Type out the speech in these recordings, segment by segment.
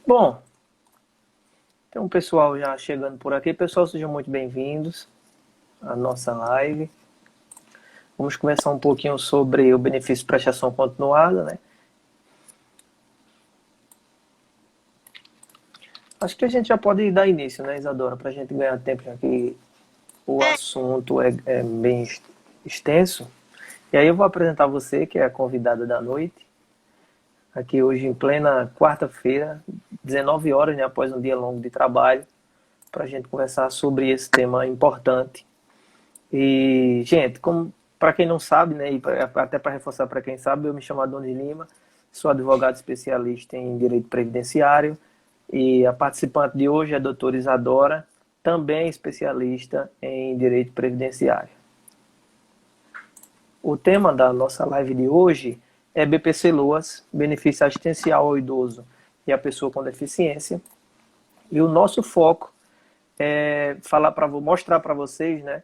Bom, tem um pessoal já chegando por aqui. Pessoal, sejam muito bem-vindos à nossa live. Vamos conversar um pouquinho sobre o benefício de prestação continuada, né? Acho que a gente já pode dar início, né, Isadora, para a gente ganhar tempo, já que o É, assunto é bem extenso. E aí eu vou apresentar você, que é a convidada da noite, aqui hoje em plena quarta-feira, 19 horas, né, após um dia longo de trabalho, para a gente conversar sobre esse tema importante. E, gente, como para quem não sabe, né, e até para reforçar para quem sabe, eu me chamo Adonis Lima, sou advogado especialista em direito previdenciário e a participante de hoje é a doutora Isadora, também especialista em direito previdenciário. O tema da nossa live de hoje é BPC-LOAS, benefício assistencial ao idoso e à pessoa com deficiência. E o nosso foco é mostrar para vocês, né,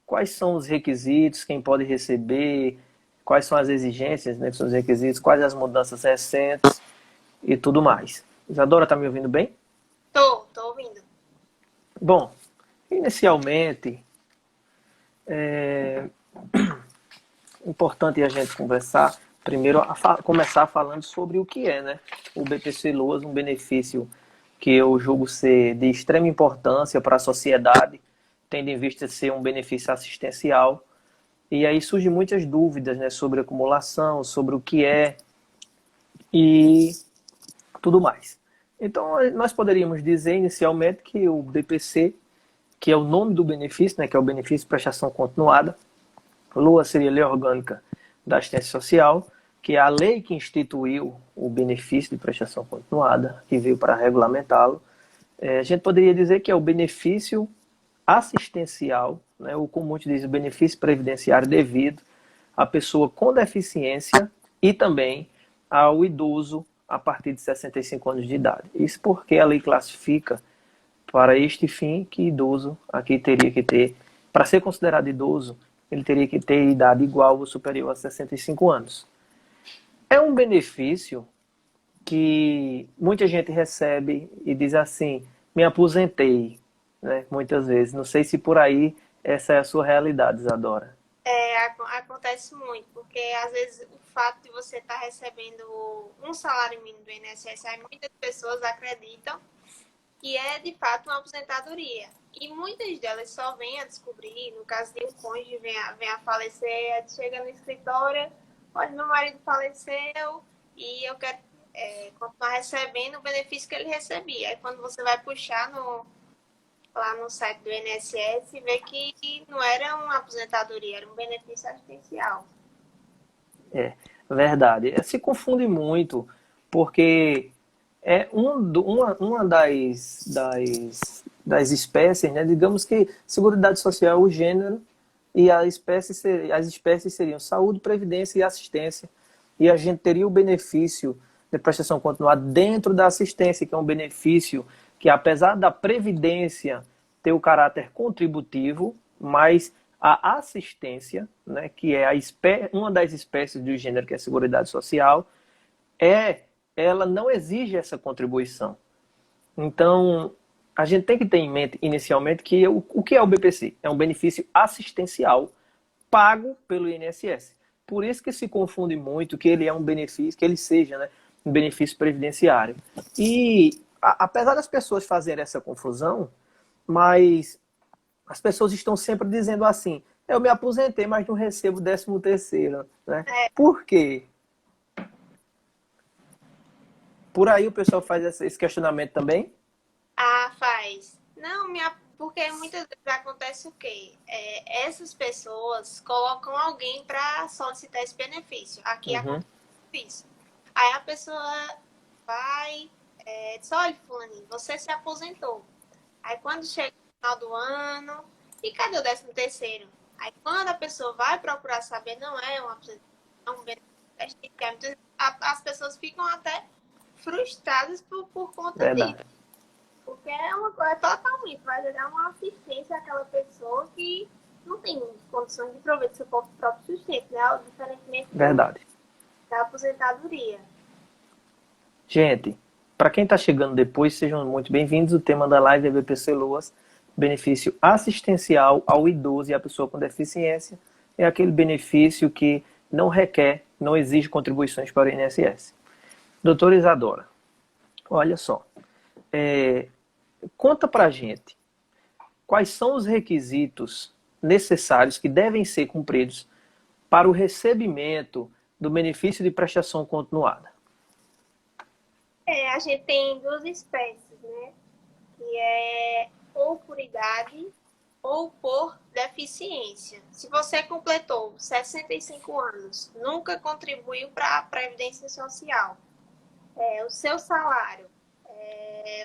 quais são os requisitos, quem pode receber, quais são as exigências, né, que são os requisitos, quais as mudanças recentes e tudo mais. Isadora, está me ouvindo bem? tô ouvindo. Bom, inicialmente, é importante a gente conversar, primeiro começar falando sobre o que é, né, o BPC-LOAS, um benefício que eu julgo ser de extrema importância para a sociedade, tendo em vista ser um benefício assistencial. E aí surgem muitas dúvidas, né, sobre acumulação, sobre o que é e tudo mais. Então, nós poderíamos dizer inicialmente que o BPC, que é o nome do benefício, né, que é o benefício de prestação continuada, LOA seria Lei Orgânica da Assistência Social, que é a lei que instituiu o benefício de prestação continuada, que veio para regulamentá-lo. A gente poderia dizer que é o benefício assistencial, né, ou como muitos dizem, o benefício previdenciário devido à pessoa com deficiência e também ao idoso a partir de 65 anos de idade. Isso porque a lei classifica para este fim que idoso aqui teria que ter, para ser considerado idoso, ele teria que ter idade igual ou superior a 65 anos. É um benefício que muita gente recebe e diz assim, me aposentei, né? Muitas vezes. Não sei se por aí essa é a sua realidade, Isadora. Acontece muito, porque às vezes o fato de você estar recebendo um salário mínimo do INSS, aí muitas pessoas acreditam que é de fato uma aposentadoria. E muitas delas só vêm a descobrir, no caso de um cônjuge vem a falecer, chega no escritório, olha, meu marido faleceu e eu quero continuar recebendo o benefício que ele recebia. Aí quando você vai puxar lá no site do INSS, vê que não era uma aposentadoria, era um benefício assistencial. É verdade. Se confunde muito, porque é uma das espécies, né? Digamos que Seguridade Social é o gênero e as espécies seriam saúde, previdência e assistência. E a gente teria o benefício de prestação continuada dentro da assistência, que é um benefício que, apesar da previdência ter o caráter contributivo, mas a assistência, né, que é uma das espécies do gênero que é a Seguridade Social, ela não exige essa contribuição. Então, a gente tem que ter em mente inicialmente que o que é o BPC? É um benefício assistencial pago pelo INSS. Por isso que se confunde muito que ele é um benefício, que ele seja, né, um benefício previdenciário. E apesar das pessoas fazerem essa confusão, mas as pessoas estão sempre dizendo assim, eu me aposentei, mas não recebo 13º, né? É, Por quê? Por aí o pessoal faz esse questionamento também? faz. Não, porque muitas vezes acontece o quê? Essas pessoas colocam alguém para solicitar esse benefício. Aqui Uhum. acontece isso. Aí a pessoa vai, diz, olha, fulaninho, você se aposentou. Aí quando chega no final do ano, e cadê o 13º? Aí quando a pessoa vai procurar saber, não é uma aposentadoria, é um benefício. Então, as pessoas ficam até frustradas por conta disso. Verdade. Porque é uma coisa totalmente, vai gerar uma assistência àquela pessoa que não tem condições de prover do seu próprio sustento, né? Diferentemente Verdade. da aposentadoria. Gente, Para quem está chegando depois, sejam muito bem-vindos. O tema da live é BPC Loas, benefício assistencial ao idoso e à pessoa com deficiência. É aquele benefício que não requer, não exige contribuições para o INSS. Doutora Isadora, olha só, conta para a gente quais são os requisitos necessários que devem ser cumpridos para o recebimento do benefício de prestação continuada. A gente tem duas espécies, né? Que é ou por idade ou por deficiência. Se você completou 65 anos, nunca contribuiu para a Previdência Social, o seu salário,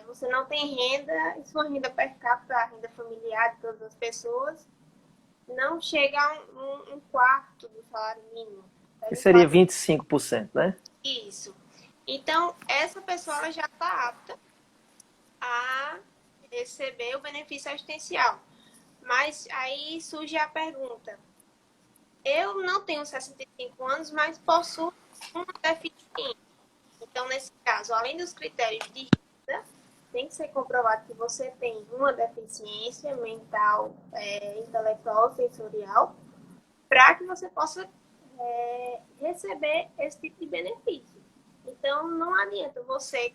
você não tem renda, e sua renda per capita, a renda familiar de todas as pessoas, não chega a um quarto do salário mínimo. Que seria 25%, né? Isso. Então, essa pessoa ela já está apta a receber o benefício assistencial. Mas aí surge a pergunta: eu não tenho 65 anos, mas possuo uma deficiência. Então, nesse caso, além dos critérios de renda, tem que ser comprovado que você tem uma deficiência mental, intelectual, sensorial, para que você possa receber esse tipo de benefício. Então, não adianta você,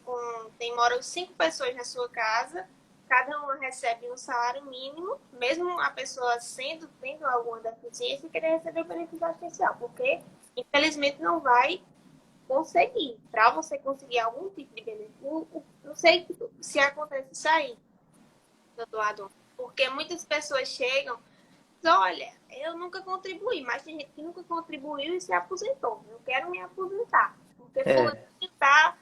moram 5 pessoas na sua casa, cada uma recebe um salário mínimo, mesmo a pessoa tendo alguma deficiência, querer receber o benefício assistencial, porque, infelizmente, não vai conseguir. Para você conseguir algum tipo de benefício, não sei se acontece isso aí, doutor Adon, porque muitas pessoas chegam e dizem: olha, eu nunca contribuí, mas tem gente que nunca contribuiu e se aposentou. Eu quero me aposentar. Porque fulano está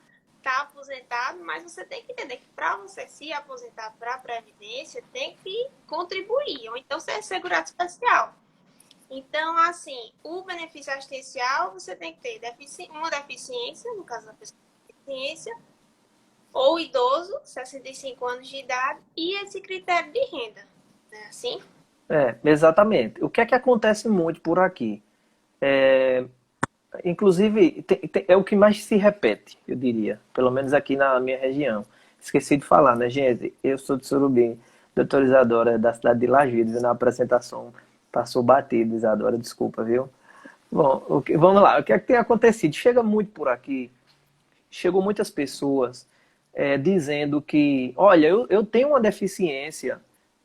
aposentado, mas você tem que entender que para você se aposentar para a Previdência, tem que contribuir, ou então ser segurado especial. Então, assim, o benefício assistencial, você tem que ter uma deficiência, no caso da pessoa com deficiência, ou idoso, 65 anos de idade, e esse critério de renda. Não é assim? Exatamente. O que é que acontece muito por aqui? Inclusive, é o que mais se repete, eu diria, pelo menos aqui na minha região. Esqueci de falar, né, gente? Eu sou de Surubim, doutora Isadora, da cidade de Lajeado, na apresentação passou batido, Isadora, desculpa, viu? Bom, vamos lá, o que é que tem acontecido? Chega muito por aqui, chegou muitas pessoas dizendo que, olha, eu tenho uma deficiência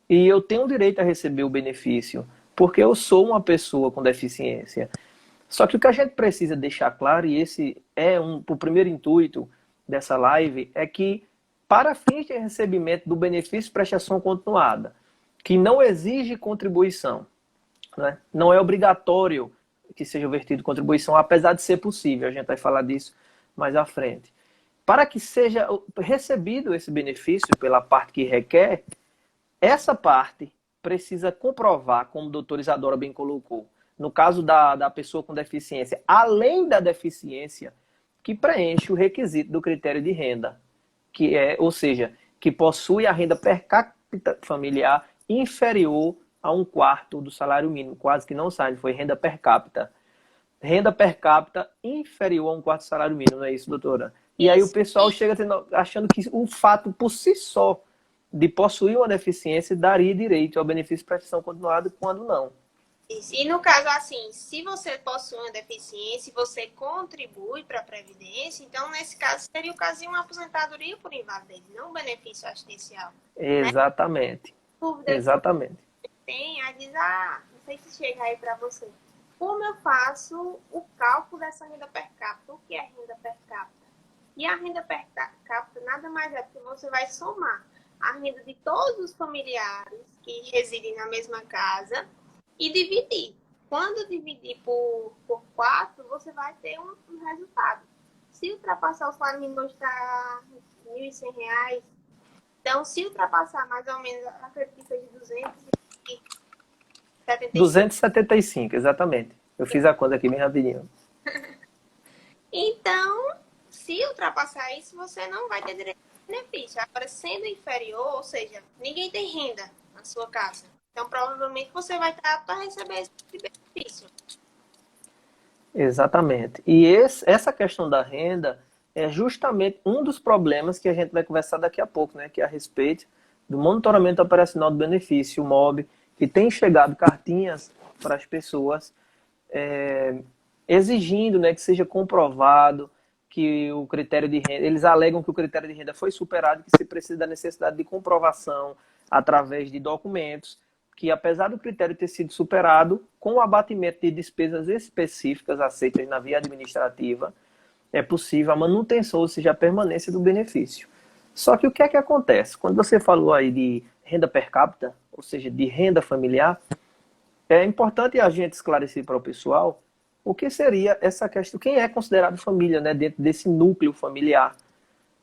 e eu tenho direito a receber o benefício, porque eu sou uma pessoa com deficiência. Só que o que a gente precisa deixar claro, e esse é o primeiro intuito dessa live, é que para fins de recebimento do benefício de prestação continuada, que não exige contribuição, né? Não é obrigatório que seja vertido contribuição, apesar de ser possível, a gente vai falar disso mais à frente. Para que seja recebido esse benefício pela parte que requer, essa parte precisa comprovar, como o doutor Isadora bem colocou, no caso da pessoa com deficiência, além da deficiência, que preenche o requisito do critério de renda, ou seja, que possui a renda per capita familiar inferior a um quarto do salário mínimo, quase que não sai, foi renda per capita. Renda per capita inferior a um quarto do salário mínimo, não é isso, doutora? E aí o pessoal chega achando que o fato por si só de possuir uma deficiência daria direito ao benefício de prestação continuada, quando não. Isso. E no caso, assim, se você possui uma deficiência e você contribui para a Previdência, então, nesse caso, seria o caso de uma aposentadoria por invalidez, não um benefício assistencial. Exatamente. Né? Exatamente. Tem, aí diz: não sei se chega aí para você. Como eu faço o cálculo dessa renda per capita? O que é renda per capita? E a renda per capita nada mais é porque você vai somar a renda de todos os familiares que residem na mesma casa e dividir. Quando dividir por 4, você vai ter um resultado. Se ultrapassar o salário mínimo está R$ 1.100, então se ultrapassar mais ou menos, acredito que seja 275, exatamente. Eu fiz a conta aqui bem rapidinho. Então, se ultrapassar isso, você não vai ter direito ao benefício. Agora, sendo inferior, ou seja, ninguém tem renda na sua casa. Então, provavelmente, você vai estar apto a receber esse benefício. Exatamente. E essa questão da renda é justamente um dos problemas que a gente vai conversar daqui a pouco, né? Que é a respeito do monitoramento operacional do benefício, o MOB, que tem chegado cartinhas para as pessoas exigindo, né, que seja comprovado que o critério de renda, eles alegam que o critério de renda foi superado, que se precisa da necessidade de comprovação através de documentos, que apesar do critério ter sido superado, com o abatimento de despesas específicas aceitas na via administrativa, é possível a manutenção, ou seja, a permanência do benefício. Só que o que é que acontece? Quando você falou aí de renda per capita, ou seja, de renda familiar, é importante a gente esclarecer para o pessoal o que seria essa questão, quem é considerado família, né, dentro desse núcleo familiar.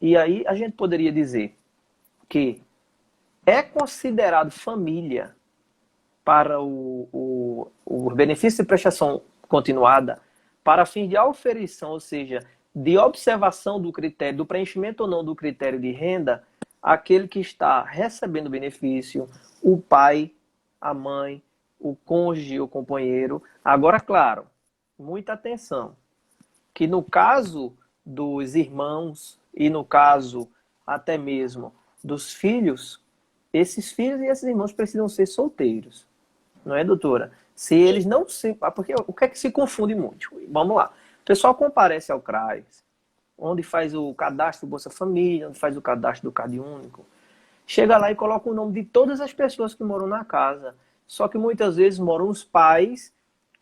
E aí a gente poderia dizer que é considerado família para o benefício de prestação continuada para fins de auferição, ou seja, de observação do critério, do preenchimento ou não do critério de renda, aquele que está recebendo benefício, o pai, a mãe, o cônjuge, o companheiro. Agora, claro, muita atenção, que no caso dos irmãos e no caso até mesmo dos filhos, esses filhos e esses irmãos precisam ser solteiros. Não é, doutora? Se eles não se... Porque o que é que se confunde muito? Vamos lá. O pessoal comparece ao CRAS, onde faz o cadastro do Bolsa Família, onde faz o cadastro do CadÚnico. Chega lá e coloca o nome de todas as pessoas que moram na casa. Só que muitas vezes moram os pais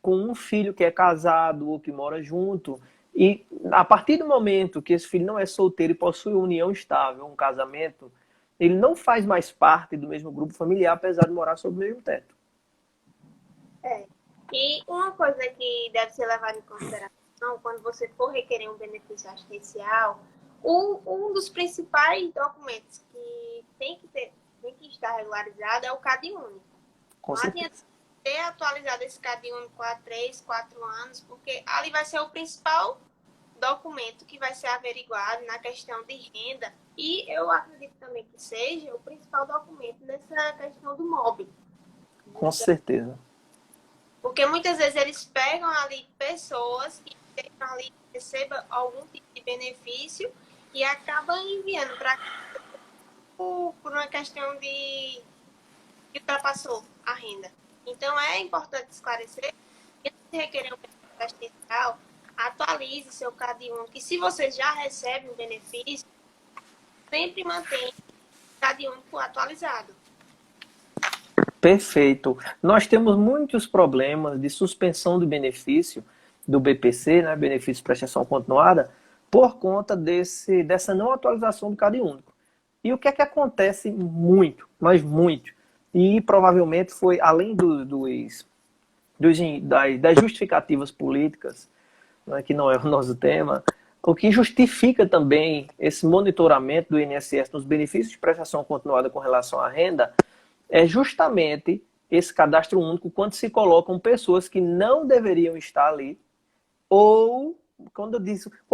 com um filho que é casado ou que mora junto. E a partir do momento que esse filho não é solteiro e possui uma união estável, um casamento, ele não faz mais parte do mesmo grupo familiar, apesar de morar sob o mesmo teto. E uma coisa que deve ser levada em consideração quando você for requerer um benefício assistencial, um dos principais documentos que tem que estar regularizado é o CadÚnico. Com Não adianta certeza. ter atualizado esse CadÚnico há 3, 4 anos, porque ali vai ser o principal documento que vai ser averiguado na questão de renda. E eu acredito também que seja o principal documento nessa questão do MOB. Com certeza. Porque muitas vezes eles pegam ali pessoas que ali recebam algum tipo de benefício e acabam enviando para por uma questão de que ultrapassou a renda. Então é importante esclarecer que se requerer um benefício assistencial, atualize seu CadÚnico. E se você já recebe um benefício, sempre mantenha o CadÚnico atualizado. Perfeito. Nós temos muitos problemas de suspensão do benefício do BPC, né, benefício de prestação continuada, por conta dessa não atualização do CadÚnico. E o que é que acontece muito, mas muito, e provavelmente foi além das justificativas políticas, né, que não é o nosso tema, o que justifica também esse monitoramento do INSS nos benefícios de prestação continuada com relação à renda é justamente esse cadastro único quando se colocam pessoas que não deveriam estar ali, ou, quando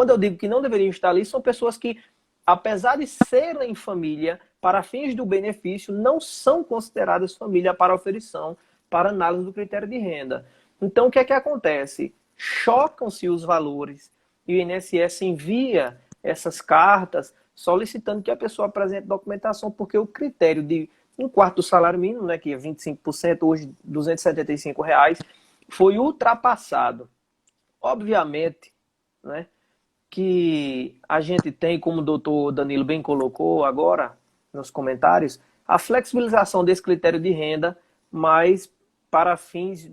eu digo que não deveriam estar ali, são pessoas que, apesar de serem família, para fins do benefício, não são consideradas família para oferição, para análise do critério de renda. Então, o que é que acontece? Chocam-se os valores e o INSS envia essas cartas solicitando que a pessoa apresente documentação, porque o critério de um quarto do salário mínimo, né, que é 25%, hoje R$ 275, foi ultrapassado. Obviamente, né, que a gente tem, como o doutor Danilo bem colocou agora nos comentários, a flexibilização desse critério de renda, mas para fins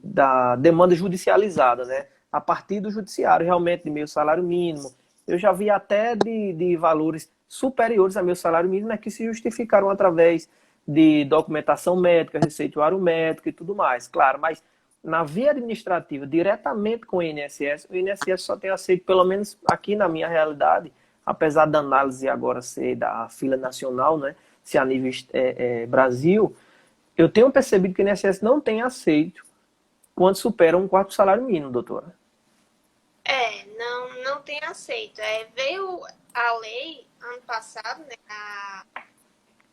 da demanda judicializada, né? A partir do judiciário, realmente, de meio salário mínimo. Eu já vi até de valores superiores a meu salário mínimo, né, que se justificaram através de documentação médica, receituário médico e tudo mais. Claro, mas na via administrativa, diretamente com o INSS só tem aceito, pelo menos aqui na minha realidade, apesar da análise agora ser da fila nacional, né, se a nível Brasil, eu tenho percebido que o INSS não tem aceito quando supera um quarto salário mínimo, doutora. Não tem aceito. Veio a lei ano passado, né, a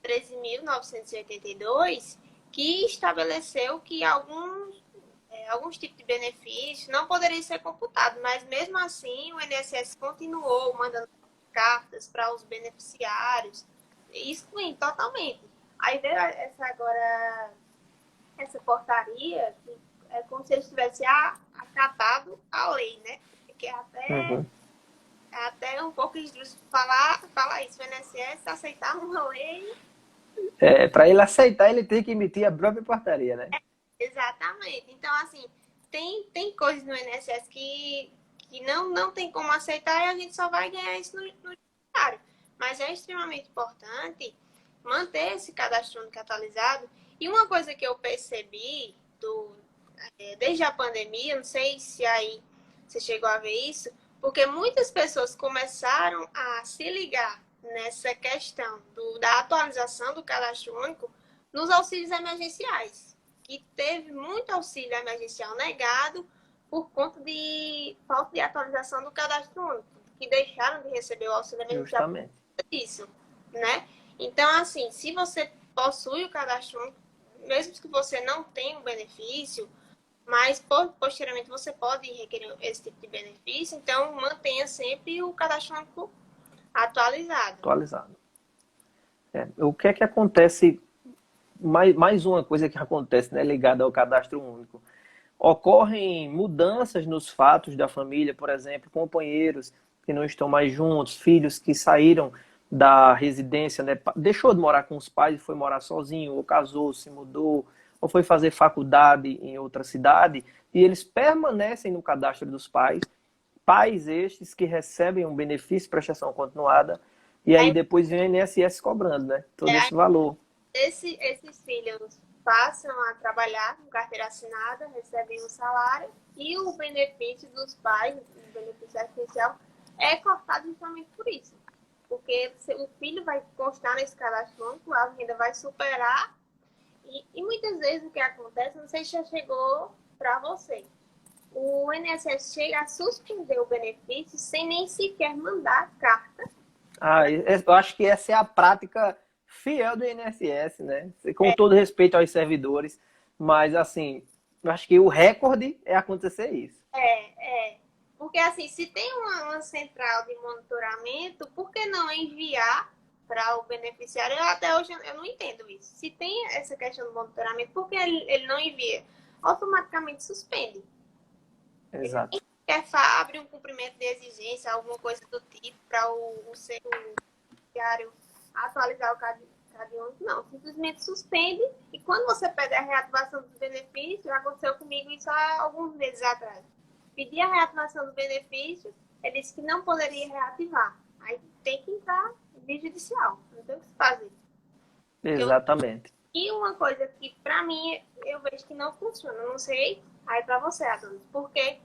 13.982, que estabeleceu que alguns tipos de benefícios não poderiam ser computados, mas mesmo assim o INSS continuou mandando cartas para os beneficiários, excluindo totalmente. Aí veio essa portaria, que é como se eles tivessem acatado a lei, né? Que Uhum. é até um pouco injusto falar isso. O INSS aceitar uma lei. Para ele aceitar, ele tem que emitir a própria portaria, né? Exatamente. Então, assim, tem coisas no INSS que não tem como aceitar e a gente só vai ganhar isso no judiciário. Mas é extremamente importante manter esse cadastro único atualizado. E uma coisa que eu percebi desde a pandemia, não sei se aí você chegou a ver isso, porque muitas pessoas começaram a se ligar nessa questão da atualização do cadastro único nos auxílios emergenciais, que teve muito auxílio emergencial negado por conta de falta de atualização do cadastro único, que deixaram de receber o auxílio emergencial por Justamente. conta disso, né? Então, assim, se você possui o cadastro único, mesmo que você não tenha o benefício, mas posteriormente você pode requerer esse tipo de benefício, então mantenha sempre o cadastro único atualizado. Atualizado. O que é que acontece? Mais uma coisa que acontece, né, ligada ao cadastro único. Ocorrem mudanças nos fatos da família, por exemplo, companheiros que não estão mais juntos, filhos que saíram da residência, né, deixou de morar com os pais e foi morar sozinho, ou casou, se mudou, ou foi fazer faculdade em outra cidade, e eles permanecem no cadastro dos pais, pais estes que recebem um benefício, prestação continuada, e aí Aí, depois vem o INSS cobrando, né, todo esse valor. esses filhos passam a trabalhar com carteira assinada, recebem um salário e o benefício dos pais, o benefício assistencial, é cortado justamente por isso. Porque o filho vai constar nesse cadastro único, a renda vai superar e muitas vezes o que acontece, não sei se já chegou para você, o INSS chega a suspender o benefício sem nem sequer mandar carta. Eu acho que essa é a prática fiel do INSS, né? Com todo respeito aos servidores, mas assim, eu acho que o recorde é acontecer isso. Porque assim, se tem uma central de monitoramento, por que não enviar para o beneficiário? Até hoje eu não entendo isso. Se tem essa questão do monitoramento, por que ele não envia? Automaticamente suspende. Exato. Quer abrir um cumprimento de exigência, alguma coisa do tipo, para o seu beneficiário atualizar o cadastro, não, simplesmente suspende e quando você pede a reativação dos benefícios, aconteceu comigo isso há alguns meses atrás. Pedi a reativação do benefício, ele disse que não poderia reativar. Aí tem que entrar em judicial, não tem o que se fazer. Exatamente. E uma coisa que pra mim eu vejo que não funciona, não sei aí pra você, Adonis, porque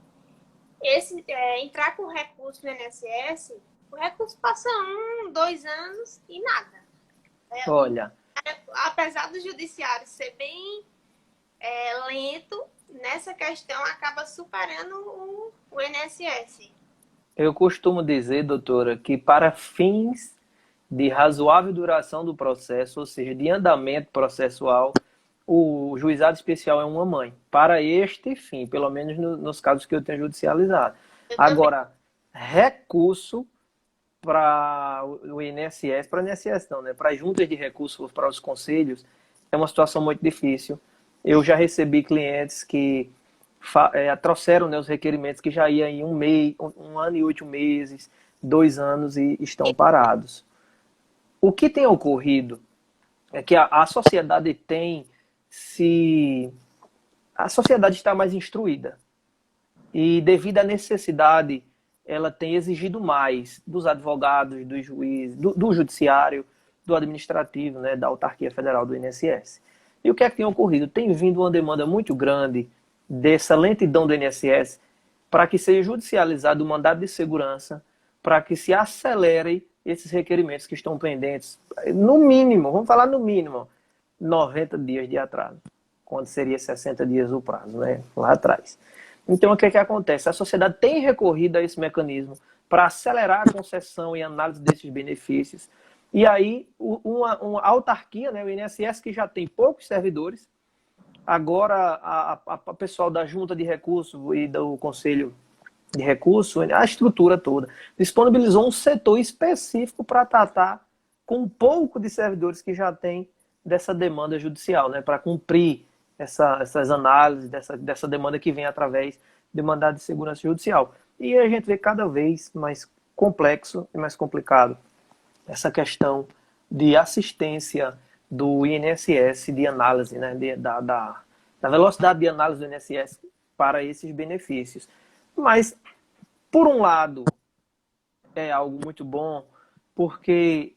entrar com recurso no INSS, o recurso passa 2 anos e nada. Olha, Apesar do judiciário ser bem lento, nessa questão acaba superando o INSS. eu costumo dizer, doutora, que para fins de razoável duração do processo, ou seja, de andamento processual, o juizado especial é uma mãe. Para este fim, pelo menos nos casos que eu tenho judicializado. Agora, recurso para o INSS, para o INSS não, né? Para as juntas de recursos, para os conselhos, é uma situação muito difícil. Eu já recebi clientes que trouxeram, né, os requerimentos que já iam em 1 mês, 1 ano e 8 meses, 2 anos e estão parados. O que tem ocorrido é que a sociedade a sociedade está mais instruída e devido à necessidade ela tem exigido mais dos advogados, dos juízes, do judiciário, do administrativo, né, da autarquia federal do INSS. E o que é que tem ocorrido? Tem vindo uma demanda muito grande dessa lentidão do INSS para que seja judicializado o mandado de segurança, para que se acelere esses requerimentos que estão pendentes. No mínimo, vamos falar no mínimo, 90 dias de atraso, quando seria 60 dias o prazo, né, lá atrás. Então, o que é que acontece? A sociedade tem recorrido a esse mecanismo para acelerar a concessão e análise desses benefícios. E aí, uma autarquia, né, o INSS, que já tem poucos servidores, Agora, a pessoal da Junta de Recursos e do Conselho de Recursos, a estrutura toda, disponibilizou um setor específico para tratar com um pouco de servidores que já tem dessa demanda judicial, né, para cumprir essas análises, dessa demanda que vem através de mandado de segurança judicial. E a gente vê cada vez mais complexo e mais complicado essa questão de assistência do INSS, de análise, né, da velocidade de análise do INSS para esses benefícios. Mas, por um lado, é algo muito bom, porque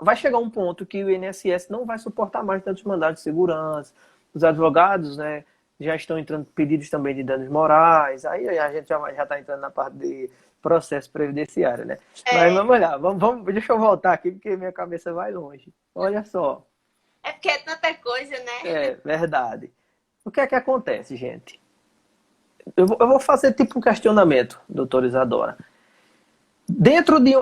vai chegar um ponto que o INSS não vai suportar mais tantos mandados de segurança. Os advogados, né, já estão entrando pedidos também de danos morais. Aí a gente já está entrando na parte de processo previdenciário, né? Mas vamos lá, deixa eu voltar aqui, porque minha cabeça vai longe. Olha só. É porque é tanta coisa, né? É verdade. O que é que acontece, gente? Eu vou fazer tipo um questionamento, doutora Isadora.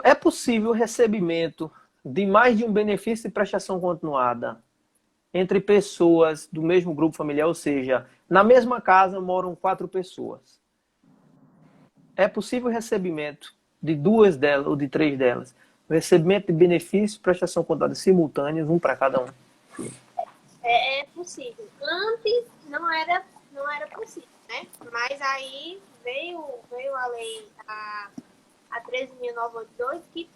É possível o recebimento de mais de um benefício de prestação continuada entre pessoas do mesmo grupo familiar, ou seja, na mesma casa moram 4 pessoas. É possível o recebimento de 2 delas ou de 3 delas, o recebimento de benefícios de prestação continuada simultâneos, um para cada um. É possível. Antes não era possível, né? Mas aí veio a lei, a 13.982, que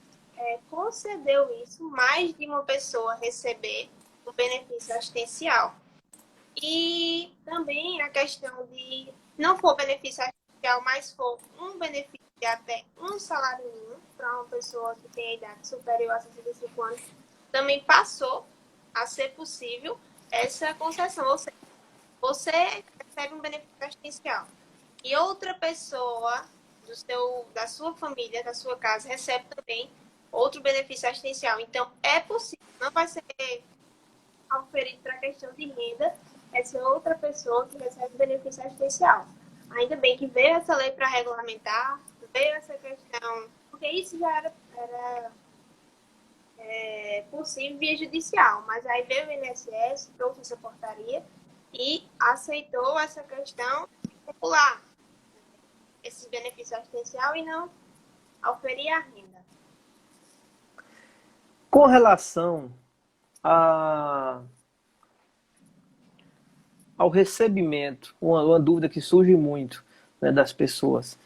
concedeu isso, mais de uma pessoa receber o benefício assistencial. E também a questão de não for benefício assistencial, mas for um benefício de até um salário mínimo para uma pessoa que tem a idade superior a 65 anos, também passou a ser possível essa concessão. Ou seja, você recebe um benefício assistencial e outra pessoa da sua família, da sua casa, recebe também outro benefício assistencial. Então, é possível. Não vai ser auferido para a questão de renda essa outra pessoa que recebe benefício assistencial. Ainda bem que veio essa lei para regulamentar, veio essa questão, porque isso já era possível via judicial, mas aí veio o INSS, trouxe essa portaria e aceitou essa questão de popular esse benefício assistencial e não auferir a renda. Com relação ao recebimento, uma dúvida que surge muito, né, das pessoas,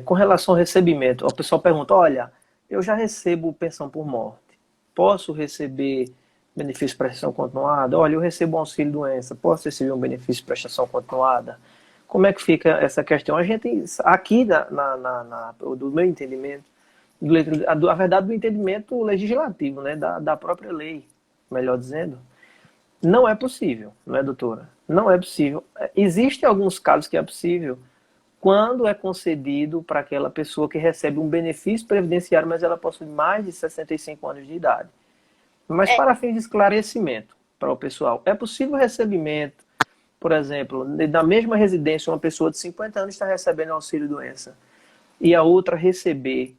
com relação ao recebimento, o pessoal pergunta, olha, eu já recebo pensão por morte, posso receber benefício de prestação continuada? Olha, eu recebo um auxílio-doença, posso receber um benefício de prestação continuada? Como é que fica essa questão? A gente, aqui, do meu entendimento, a verdade do entendimento legislativo, né, da própria lei, melhor dizendo, não é possível, não é, doutora? Não é possível. Existem alguns casos que é possível quando é concedido para aquela pessoa que recebe um benefício previdenciário, mas ela possui mais de 65 anos de idade. Mas para fins de esclarecimento para o pessoal, é possível o recebimento, por exemplo, da mesma residência, uma pessoa de 50 anos está recebendo auxílio-doença e a outra receber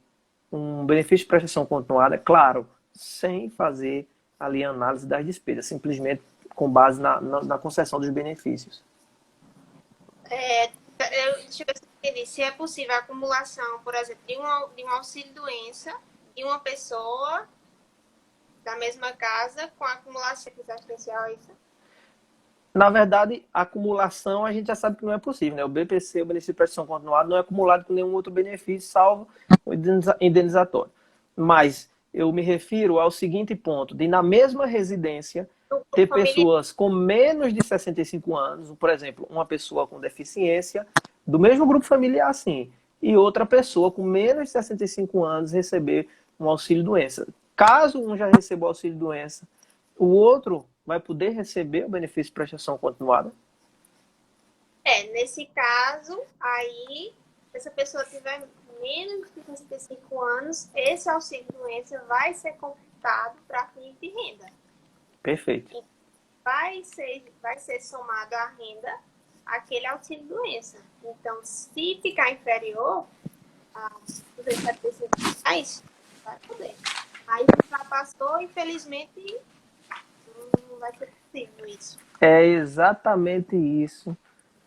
um benefício de prestação continuada, claro, sem fazer ali a análise das despesas, simplesmente com base na concessão dos benefícios. Deixa eu ver se eu entendi. Se é possível a acumulação, por exemplo, de um auxílio-doença de uma pessoa da mesma casa com a acumulação assistencial, é isso? Na verdade, a acumulação a gente já sabe que não é possível, né? O BPC, o benefício de prestação continuada, não é acumulado com nenhum outro benefício, salvo o indenizatório. Mas eu me refiro ao seguinte ponto, de na mesma residência ter pessoas com menos de 65 anos, por exemplo, uma pessoa com deficiência, do mesmo grupo familiar, sim, e outra pessoa com menos de 65 anos receber um auxílio-doença. Caso um já receba o auxílio-doença, o outro vai poder receber o benefício de prestação continuada? Nesse caso, aí, se essa pessoa tiver menos de 65 anos, esse auxílio-doença vai ser computado para fins de renda. Perfeito. E vai ser somado à renda aquele auxílio-doença. Então, se ficar inferior a 275 reais, vai poder. Aí, ultrapassou, infelizmente, não vai ser Digo isso. É exatamente isso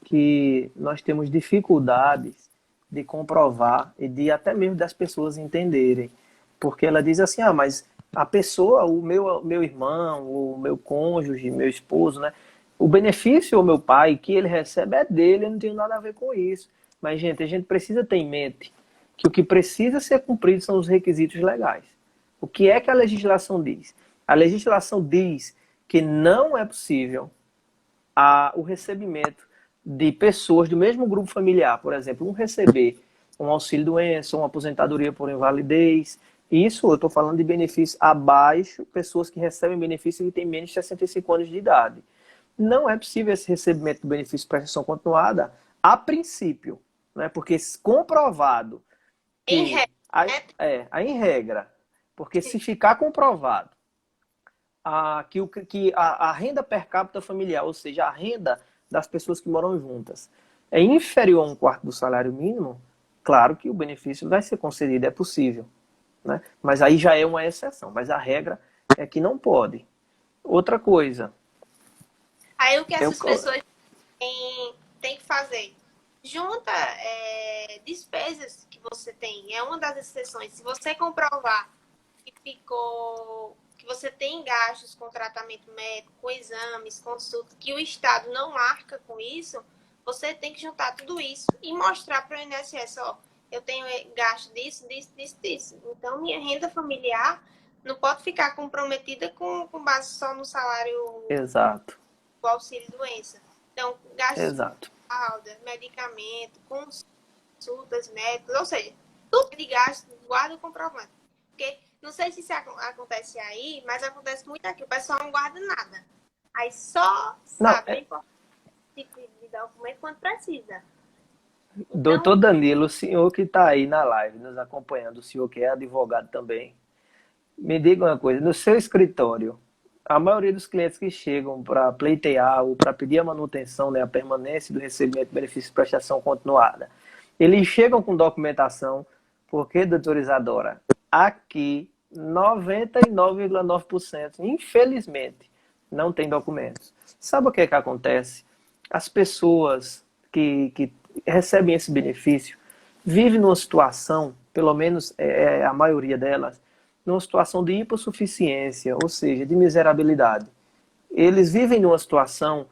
que nós temos dificuldades de comprovar e de até mesmo das pessoas entenderem. Porque ela diz assim, ah, mas a pessoa, meu irmão, o meu cônjuge, meu esposo, né? O benefício, o meu pai, que ele recebe é dele, eu não tenho nada a ver com isso. Mas, gente, a gente precisa ter em mente que o que precisa ser cumprido são os requisitos legais. O que é que a legislação diz? A legislação diz que não é possível o recebimento de pessoas do mesmo grupo familiar, por exemplo, um receber um auxílio-doença, uma aposentadoria por invalidez. Isso eu estou falando de benefícios abaixo, pessoas que recebem benefício e têm menos de 65 anos de idade. Não é possível esse recebimento do benefício de prestação continuada a princípio, né? Porque comprovado Em que, regra, né? em regra, porque se ficar comprovado a renda per capita familiar, ou seja, a renda das pessoas que moram juntas, é inferior a um quarto do salário mínimo, claro que o benefício vai ser concedido, é possível. Né? Mas aí já é uma exceção, mas a regra é que não pode. Outra coisa. Aí o que Eu, essas pessoas têm que fazer? Junta despesas que você tem. É uma das exceções. Se você comprovar que você tem gastos com tratamento médico, com exames, consulta, que o Estado não arca com isso, você tem que juntar tudo isso e mostrar para o INSS, ó, eu tenho gasto disso, disso, disso, disso. Então, minha renda familiar não pode ficar comprometida com base só no salário exato, do auxílio-doença. Então, gastos exato. com fralda, medicamento, consultas médicas, ou seja, tudo de gasto, guarda o comprovante. Porque não sei se isso acontece aí, mas acontece muito aqui. O pessoal não guarda nada. Aí só Não, sabe a importância de documento quando precisa. doutor Então, Danilo, o senhor que está aí na live nos acompanhando, o senhor que é advogado também, me diga uma coisa, no seu escritório, a maioria dos clientes que chegam para pleitear ou para pedir a manutenção, né, a permanência do recebimento de benefício de prestação continuada, eles chegam com documentação, porque, doutora Isadora, aqui 99,9%, infelizmente, não tem documentos. Sabe o que é que acontece? As pessoas que recebem esse benefício vivem numa situação, pelo menos a maioria delas, numa situação de hipossuficiência, ou seja, de miserabilidade. Eles vivem numa situação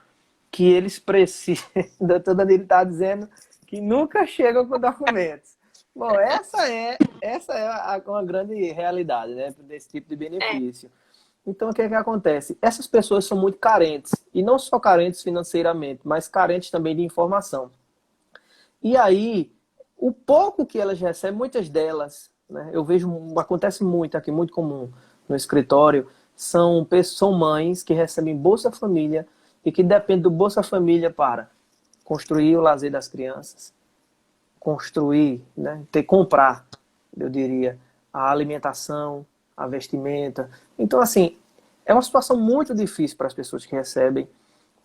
que eles precisam. O doutor Danilo está dizendo que nunca chegam com documentos. Bom, essa é uma grande realidade, né, desse tipo de é, benefício. Então, o que é que acontece? Essas pessoas são muito carentes, e não só carentes financeiramente, mas carentes também de informação. E aí, o pouco que elas recebem, muitas delas, né, eu vejo, acontece muito aqui, muito comum no escritório, são mães que recebem Bolsa Família e que dependem do Bolsa Família para construir o lazer das crianças, construir, né, comprar, eu diria, a alimentação, a vestimenta. Então, assim, é uma situação muito difícil para as pessoas que recebem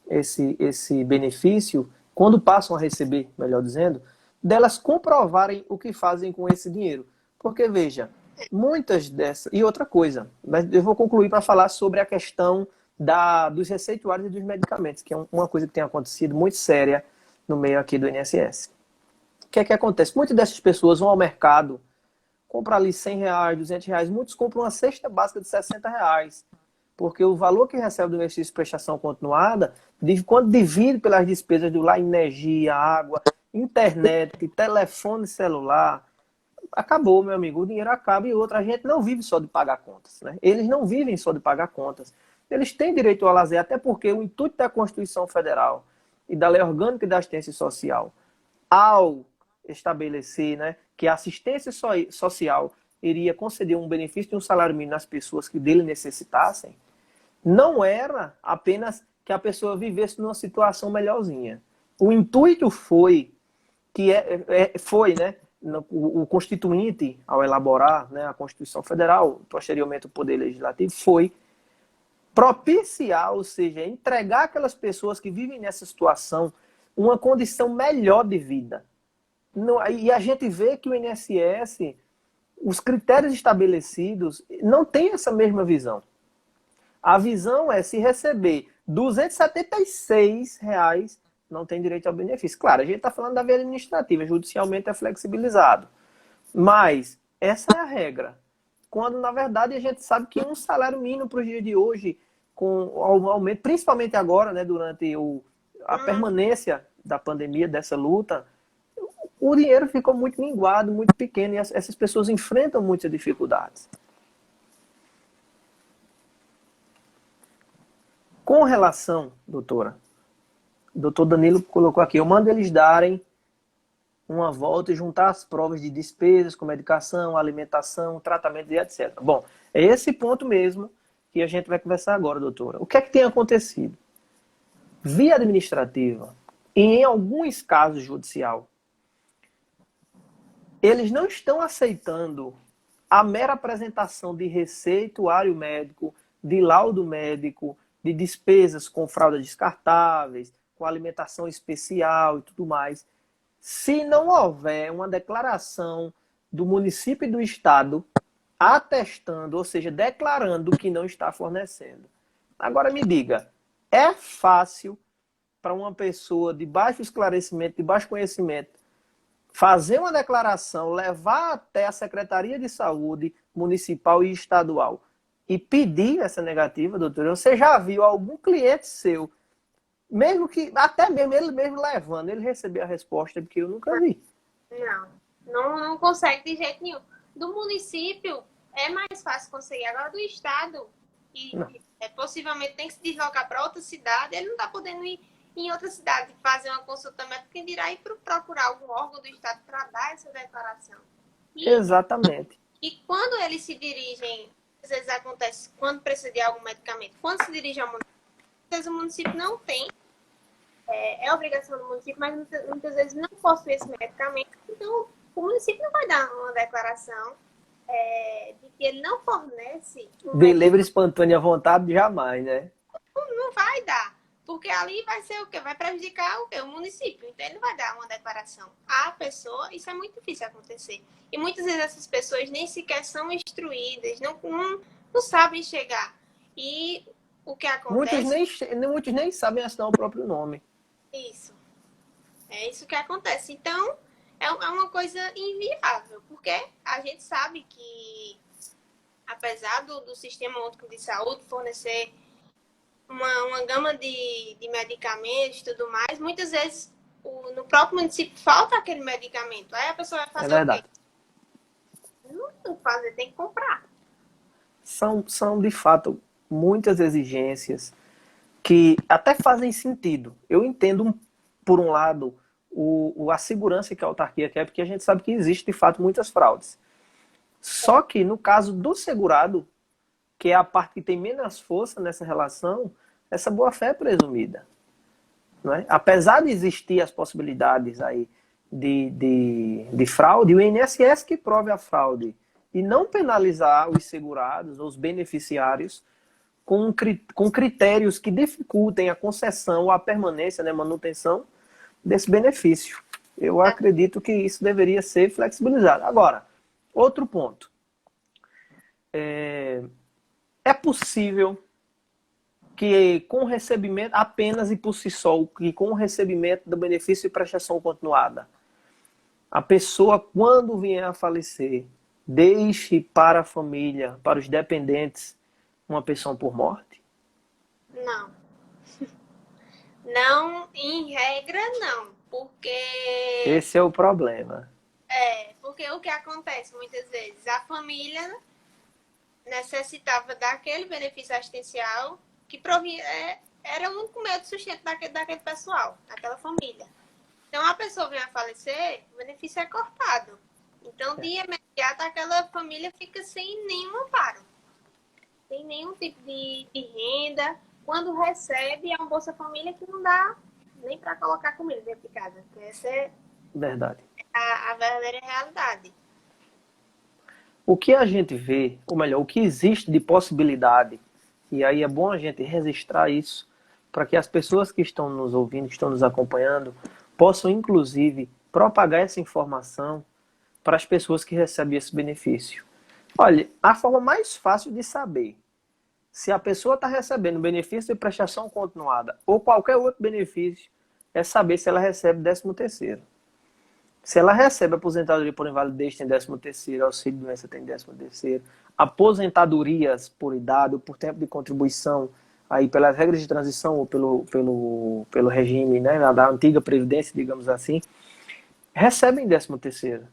esse benefício, quando passam a receber, melhor dizendo, delas comprovarem o que fazem com esse dinheiro. Porque, veja, muitas dessas... E outra coisa, mas eu vou concluir para falar sobre a questão dos receituários e dos medicamentos, que é uma coisa que tem acontecido muito séria no meio aqui do INSS. O que é que acontece? Muitas dessas pessoas vão ao mercado, compram ali R$ 100, R$ 200, muitos compram uma cesta básica de R$ 60, porque o valor que recebe do benefício de prestação continuada, quando divide pelas despesas do lá, energia, água, internet, telefone celular, acabou, meu amigo, o dinheiro acaba. E outra, a gente não vive só de pagar contas, né? Eles não vivem só de pagar contas. Eles têm direito ao lazer, até porque o intuito da Constituição Federal e da Lei Orgânica da Assistência Social, ao estabelecer, né, que a assistência social iria conceder um benefício de um salário mínimo às pessoas que dele necessitassem, não era apenas que a pessoa vivesse numa situação melhorzinha. O intuito foi né, o Constituinte, ao elaborar, né, a Constituição Federal, posteriormente o Poder Legislativo, foi propiciar, ou seja, entregar aquelas pessoas que vivem nessa situação uma condição melhor de vida. E a gente vê que o INSS, os critérios estabelecidos, não tem essa mesma visão. A visão é se receber R$ 276 não tem direito ao benefício. Claro, a gente está falando da via administrativa, judicialmente é flexibilizado. Mas essa é a regra. Quando, na verdade, a gente sabe que um salário mínimo para os dias de hoje, com o aumento, principalmente agora, né, durante a permanência da pandemia, dessa luta, o dinheiro ficou muito minguado, muito pequeno, e essas pessoas enfrentam muitas dificuldades. Com relação, doutora, o doutor Danilo colocou aqui, eu mando eles darem uma volta e juntar as provas de despesas com medicação, alimentação, tratamento e etc. Bom, é esse ponto mesmo que a gente vai conversar agora, doutora. O que é que tem acontecido? Via administrativa, e em alguns casos judicial, eles não estão aceitando a mera apresentação de receituário médico, de laudo médico, de despesas com fraldas descartáveis, com alimentação especial e tudo mais, se não houver uma declaração do município e do estado atestando, ou seja, declarando que não está fornecendo. Agora me diga, é fácil para uma pessoa de baixo esclarecimento, de baixo conhecimento, fazer uma declaração, levar até a Secretaria de Saúde municipal e estadual e pedir essa negativa, doutor? Você já viu algum cliente seu, mesmo que, até mesmo ele mesmo levando, ele recebeu a resposta? Porque eu nunca vi. Não consegue de jeito nenhum. Do município é mais fácil conseguir. Agora do estado, possivelmente tem que se deslocar para outra cidade, ele não está podendo ir em outra cidade fazer uma consulta médica, quem dirá ir procurar algum órgão do estado para dar essa declaração. Exatamente. E quando eles se dirigem, às vezes acontece, quando precisa de algum medicamento, quando se dirige ao município, às vezes o município não tem, é obrigação do município, mas muitas vezes não possui esse medicamento, então o município não vai dar uma declaração de que ele não fornece... De livre espontânea vontade, jamais, né? Não vai dar. Porque ali vai ser o quê? Vai prejudicar o quê? O município. Então, ele não vai dar uma declaração à pessoa. Isso é muito difícil acontecer. E muitas vezes essas pessoas nem sequer são instruídas, não sabem chegar. E o que acontece... Muitos nem sabem assinar o próprio nome. Isso. É isso que acontece. Então, é uma coisa inviável. Porque a gente sabe que, apesar do Sistema Único de Saúde fornecer uma gama de medicamentos e tudo mais, muitas vezes no próprio município falta aquele medicamento. Aí a pessoa vai fazer o quê? Não tem que fazer, tem que comprar. São, de fato, muitas exigências que até fazem sentido. Eu entendo, por um lado, a segurança que a autarquia quer, porque a gente sabe que existe, de fato, muitas fraudes. Só que, no caso do segurado, que é a parte que tem menos força nessa relação, essa boa-fé é presumida. Não é? Apesar de existir as possibilidades aí de fraude, o INSS que prove a fraude e não penalizar os segurados, os beneficiários, com critérios que dificultem a concessão ou a permanência, né, manutenção desse benefício. Eu acredito que isso deveria ser flexibilizado. Agora, outro ponto. É possível que com o recebimento, apenas e por si só, que com o recebimento do benefício de prestação continuada, a pessoa, quando vier a falecer, deixe para a família, para os dependentes, uma pensão por morte? Não. Não, em regra, não. Porque... Esse é o problema. Porque o que acontece muitas vezes? A família necessitava daquele benefício assistencial que era o único meio de sustento daquele pessoal, daquela família. Então, a pessoa vem a falecer, o benefício é cortado. Então, de imediato, aquela família fica sem nenhum amparo. Sem nenhum tipo de renda. Quando recebe, é um Bolsa Família que não dá nem para colocar comida dentro de casa. Essa é verdade. A verdadeira realidade. O que a gente vê, ou melhor, o que existe de possibilidade, e aí é bom a gente registrar isso, para que as pessoas que estão nos ouvindo, que estão nos acompanhando, possam, inclusive, propagar essa informação para as pessoas que recebem esse benefício. Olha, a forma mais fácil de saber se a pessoa está recebendo benefício de prestação continuada ou qualquer outro benefício, é saber se ela recebe 13º. Se ela recebe aposentadoria por invalidez, tem 13º, auxílio-doença tem 13º, aposentadorias por idade ou por tempo de contribuição, aí pelas regras de transição ou pelo regime, né, da antiga Previdência, digamos assim, recebem 13º.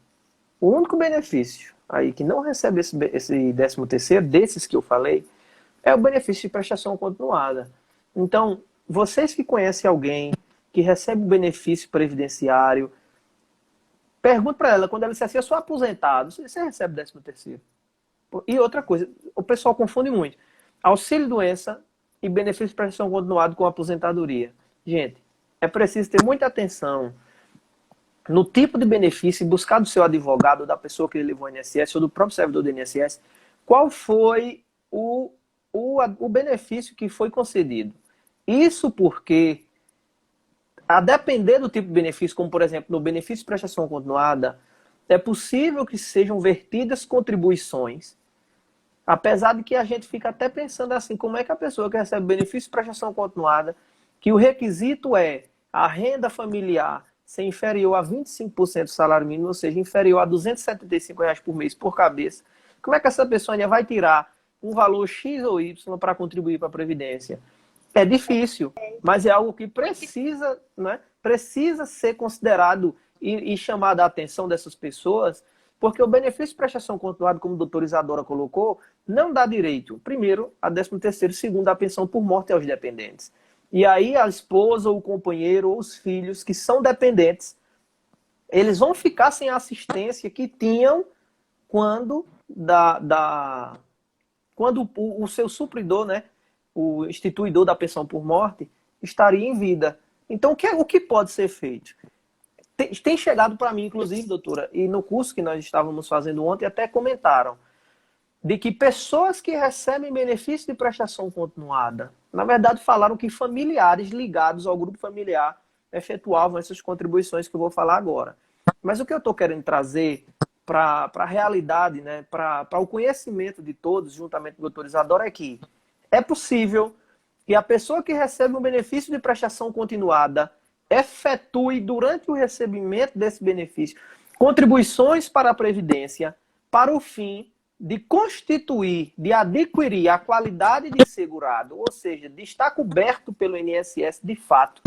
O único benefício aí que não recebe esse 13º, desses que eu falei, é o benefício de prestação continuada. Então, vocês que conhecem alguém que recebe o benefício previdenciário, pergunte para ela, quando ela disser assim, eu sou aposentado, você recebe 13º. E outra coisa, o pessoal confunde muito. Auxílio-doença e benefício de prestação continuada com aposentadoria. Gente, é preciso ter muita atenção no tipo de benefício e buscar do seu advogado, da pessoa que levou o INSS ou do próprio servidor do INSS, qual foi o benefício que foi concedido. Isso porque, a depender do tipo de benefício, como por exemplo no benefício de prestação continuada, é possível que sejam vertidas contribuições, apesar de que a gente fica até pensando assim, como é que a pessoa que recebe benefício de prestação continuada, que o requisito é a renda familiar ser inferior a 25% do salário mínimo, ou seja, inferior a R$ 275 por mês por cabeça, como é que essa pessoa ainda vai tirar um valor X ou Y para contribuir para a Previdência? É difícil, mas é algo que precisa, né, precisa ser considerado e chamar a atenção dessas pessoas, porque o benefício de prestação continuada, como a doutora Isadora colocou, não dá direito, primeiro, a 13º, segundo, a pensão por morte aos dependentes. E aí a esposa, o companheiro ou os filhos que são dependentes, eles vão ficar sem a assistência que tinham quando, quando o seu supridor, né, o instituidor da pensão por morte, estaria em vida. Então, o que pode ser feito? Tem chegado para mim, inclusive, doutora, e no curso que nós estávamos fazendo ontem, até comentaram, de que pessoas que recebem benefício de prestação continuada, na verdade falaram que familiares ligados ao grupo familiar efetuavam essas contribuições que eu vou falar agora. Mas o que eu estou querendo trazer para a realidade, né, para o conhecimento de todos, juntamente com o doutor Isadora, é que é possível que a pessoa que recebe um benefício de prestação continuada efetue, durante o recebimento desse benefício, contribuições para a Previdência para o fim de constituir, de adquirir a qualidade de segurado, ou seja, de estar coberto pelo INSS de fato,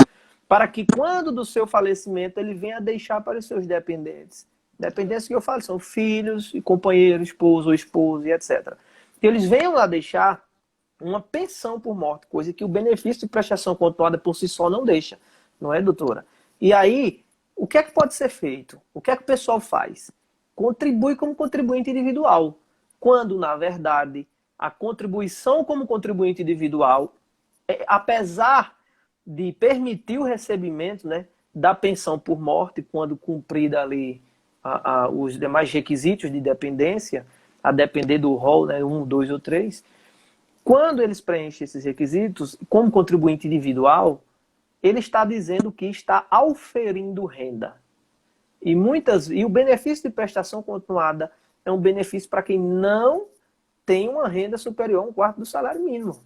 para que quando do seu falecimento ele venha deixar para os seus dependentes. Dependentes que eu falo são filhos, companheiros, esposo ou esposa e etc. Que eles venham lá deixar uma pensão por morte, coisa que o benefício de prestação continuada por si só não deixa. Não é, doutora? E aí, o que é que pode ser feito? O que é que o pessoal faz? Contribui como contribuinte individual. Quando, na verdade, a contribuição como contribuinte individual, apesar de permitir o recebimento, né, da pensão por morte, quando cumprida ali os demais requisitos de dependência, a depender do rol, né, 1, 2 ou 3, quando eles preenchem esses requisitos, como contribuinte individual, ele está dizendo que está auferindo renda. E o benefício de prestação continuada é um benefício para quem não tem uma renda superior a 1/4 do salário mínimo.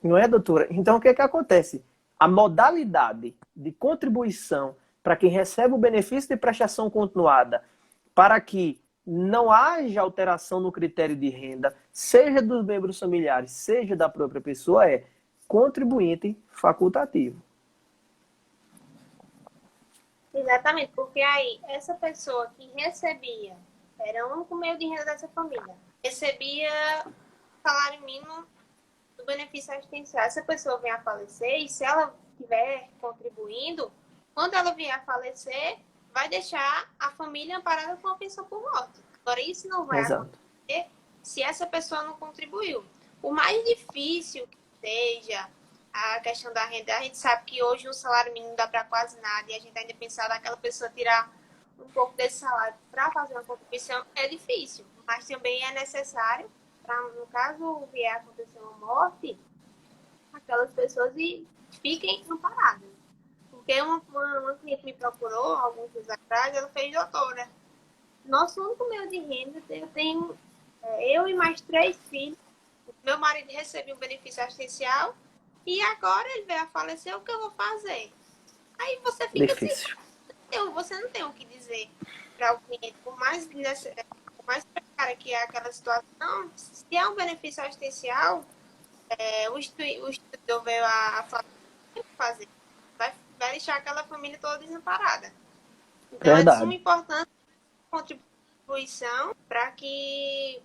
Não é, doutora? Então, o que é que acontece? A modalidade de contribuição para quem recebe o benefício de prestação continuada, para que não haja alteração no critério de renda, seja dos membros familiares, seja da própria pessoa, é contribuinte facultativo. Exatamente, porque aí essa pessoa que recebia, era o único meio de renda dessa família, recebia salário mínimo do benefício assistencial. Essa pessoa vem a falecer e se ela estiver contribuindo, quando ela vier a falecer, vai deixar a família amparada com a pensão por morte. Agora, isso não vai acontecer se essa pessoa não contribuiu. O mais difícil que seja a questão da renda, a gente sabe que hoje o salário mínimo não dá para quase nada e a gente ainda pensar naquela pessoa tirar um pouco desse salário para fazer uma contribuição é difícil, mas também é necessário para, no caso vier a acontecer uma morte, aquelas pessoas fiquem amparadas. Porque uma cliente me procurou alguns dias atrás, ela fez: doutora, nosso único meio de renda, eu tenho eu e mais 3 filhos, meu marido recebeu um benefício assistencial e agora ele veio a falecer, o que eu vou fazer? Aí você fica assim, Difícil. você não tem o que dizer para o cliente, por mais precária que é aquela situação, se é um benefício assistencial, o instituto veio a fazer, vai deixar aquela família toda desamparada. Então é de suma Verdade. importância a contribuição para que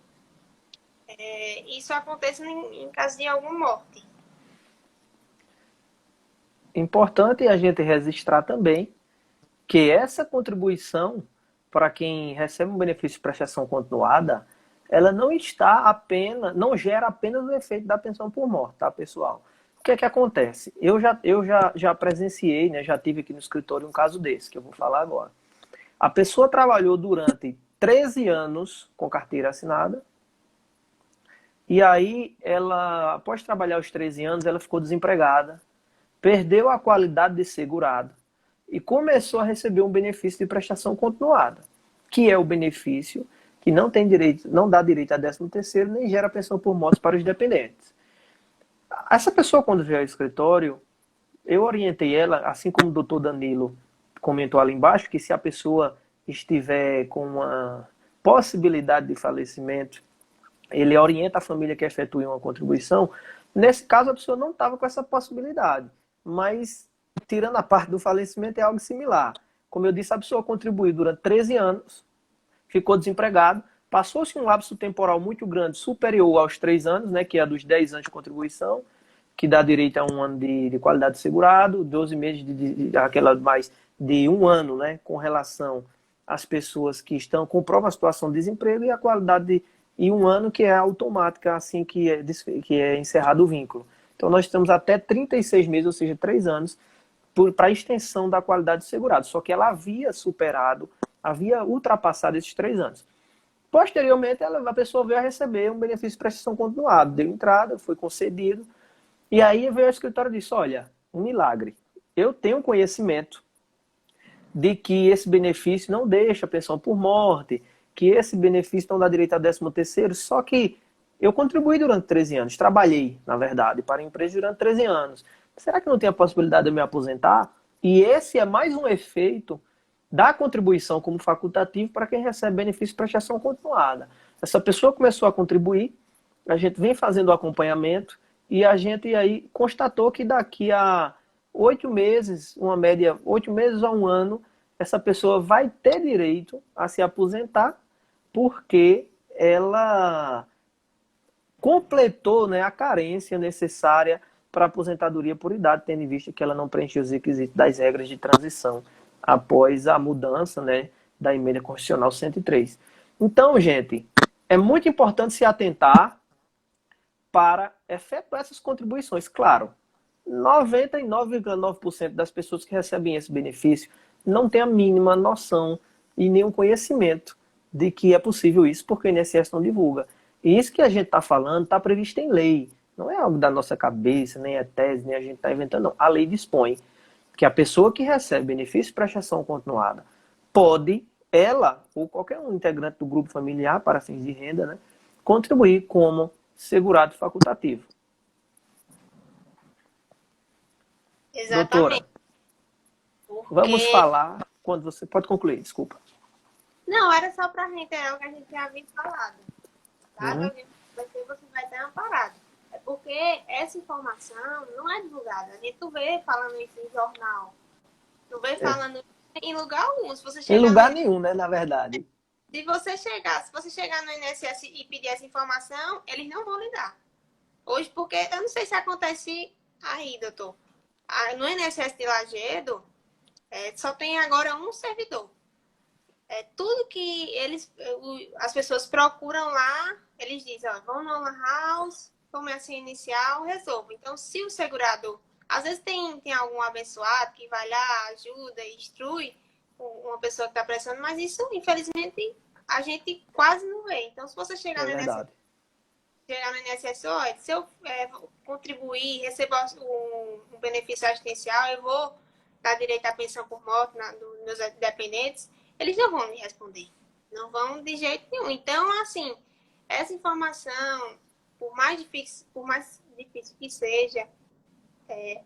isso aconteça em caso de alguma morte. Importante a gente registrar também que essa contribuição para quem recebe um benefício de prestação continuada, ela não está apenas, não gera apenas o efeito da pensão por morte, tá, pessoal? O que é que acontece? Eu já presenciei, né, já tive aqui no escritório um caso desse, que eu vou falar agora. A pessoa trabalhou durante 13 anos com carteira assinada, e aí ela, após trabalhar os 13 anos, ela ficou desempregada, perdeu a qualidade de segurado e começou a receber um benefício de prestação continuada, que é o benefício que não tem direito, não dá direito a 13º, nem gera pensão por morte para os dependentes. Essa pessoa, quando veio ao escritório, eu orientei ela, assim como o doutor Danilo comentou ali embaixo, que se a pessoa estiver com uma possibilidade de falecimento, ele orienta a família que efetue uma contribuição. Nesse caso, a pessoa não estava com essa possibilidade, mas tirando a parte do falecimento, é algo similar. Como eu disse, a pessoa contribuiu durante 13 anos, ficou desempregado, passou-se um lapso temporal muito grande, superior aos 3 anos, né, que é a dos 10 anos de contribuição, que dá direito a um ano de qualidade de segurado, 12 meses aquela mais de um ano, né, com relação às pessoas que estão comprova a situação de desemprego, e a qualidade e um ano que é automática assim que é encerrado o vínculo. Então nós temos até 36 meses, ou seja, 3 anos, para a extensão da qualidade de segurado. Só que ela havia superado, havia ultrapassado esses 3 anos. Posteriormente, a pessoa veio a receber um benefício de prestação continuada, deu entrada, foi concedido, e aí veio ao escritório e disse, olha, um milagre, eu tenho conhecimento de que esse benefício não deixa pensão por morte, que esse benefício não dá direito a 13º, só que eu contribuí durante 13 anos, trabalhei, na verdade, para a empresa durante 13 anos. Será que não tem a possibilidade de eu me aposentar? E esse é mais um efeito da contribuição como facultativo para quem recebe benefício de prestação continuada. Essa pessoa começou a contribuir, a gente vem fazendo o acompanhamento e a gente aí constatou que daqui a 8 meses, uma média, 8 meses a um ano, essa pessoa vai ter direito a se aposentar porque ela completou, né, a carência necessária para a aposentadoria por idade, tendo em vista que ela não preencheu os requisitos das regras de transição após a mudança, né, da emenda constitucional 103. Então, gente, é muito importante se atentar para efetuar essas contribuições. Claro, 99,9% das pessoas que recebem esse benefício não tem a mínima noção e nenhum conhecimento de que é possível isso, porque o INSS não divulga. E isso que a gente está falando está previsto em lei. Não é algo da nossa cabeça, nem é tese, nem a gente está inventando, não. A lei dispõe que a pessoa que recebe benefício de prestação continuada pode, ela ou qualquer um integrante do grupo familiar para fins de renda, né, contribuir como segurado facultativo. Exatamente. Doutora, vamos Porque. falar quando você pode concluir, desculpa. Não, era só para reiterar o que a gente já havia falado. Sabe? Uhum. Você vai ter amparado. É porque essa informação não é divulgada. A gente não vê falando isso em jornal. Não vê É. falando em lugar algum. Se você Em chegar lugar no nenhum, né, na verdade. se você chegar no INSS e pedir essa informação, eles não vão lhe dar. Hoje, porque eu não sei se acontece aí, doutor. No INSS de Lagedo, só tem agora um servidor. Tudo que as pessoas procuram lá, eles dizem, ó, vão no Lan House, tome a senha inicial, resolva. Então, se o segurador, às vezes tem algum abençoado que vai lá, ajuda, instrui uma pessoa que está precisando, mas isso, infelizmente, a gente quase não vê. Então, se você É chegar verdade. no INSS, olha, se eu contribuir, receber um benefício assistencial, eu vou dar direito à pensão por morte dos meus dependentes, eles não vão me responder. Não vão de jeito nenhum. Então, assim, essa informação, por mais difícil que seja,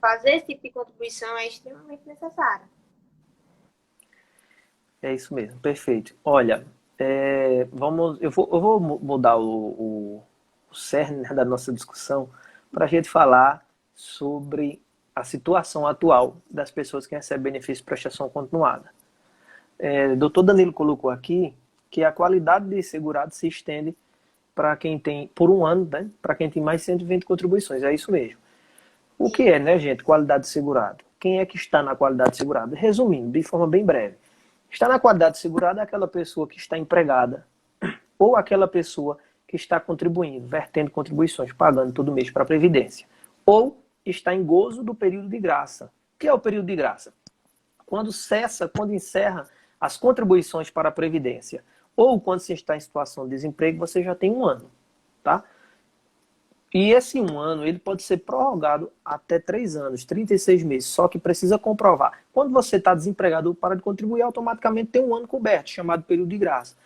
fazer esse tipo de contribuição é extremamente necessário. É isso mesmo, perfeito. Olha, eu vou mudar o cerne, né, da nossa discussão para a gente falar sobre a situação atual das pessoas que recebem benefício de prestação continuada. Dr. Danilo colocou aqui que a qualidade de segurado se estende para quem tem, por um ano, né, para quem tem mais de 120 contribuições. É isso mesmo. O que é, né, gente, qualidade de segurado? Quem é que está na qualidade de segurado? Resumindo, de forma bem breve. Está na qualidade de segurado é aquela pessoa que está empregada ou aquela pessoa que está contribuindo, vertendo contribuições, pagando todo mês para a Previdência. Ou está em gozo do período de graça. O que é o período de graça? Quando encerra as contribuições para a Previdência. Ou quando você está em situação de desemprego, você já tem um ano. Tá? E esse um ano ele pode ser prorrogado até 3 anos, 36 meses, só que precisa comprovar. Quando você está desempregado ou para de contribuir, automaticamente tem um ano coberto, chamado período de graça.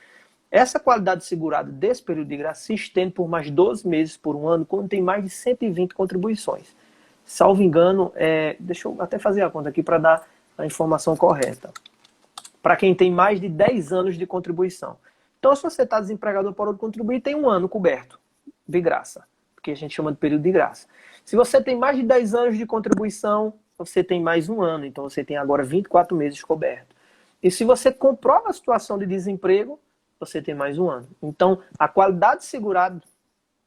Essa qualidade segurada desse período de graça se estende por mais 12 meses por um ano, quando tem mais de 120 contribuições. Salvo engano, deixa eu até fazer a conta aqui para dar a informação correta. Para quem tem mais de 10 anos de contribuição. Então, se você está desempregado ou parou de contribuir, tem um ano coberto de graça, que a gente chama de período de graça. Se você tem mais de 10 anos de contribuição, você tem mais um ano, então você tem agora 24 meses coberto. E se você comprova a situação de desemprego, você tem mais um ano. Então, a qualidade segurada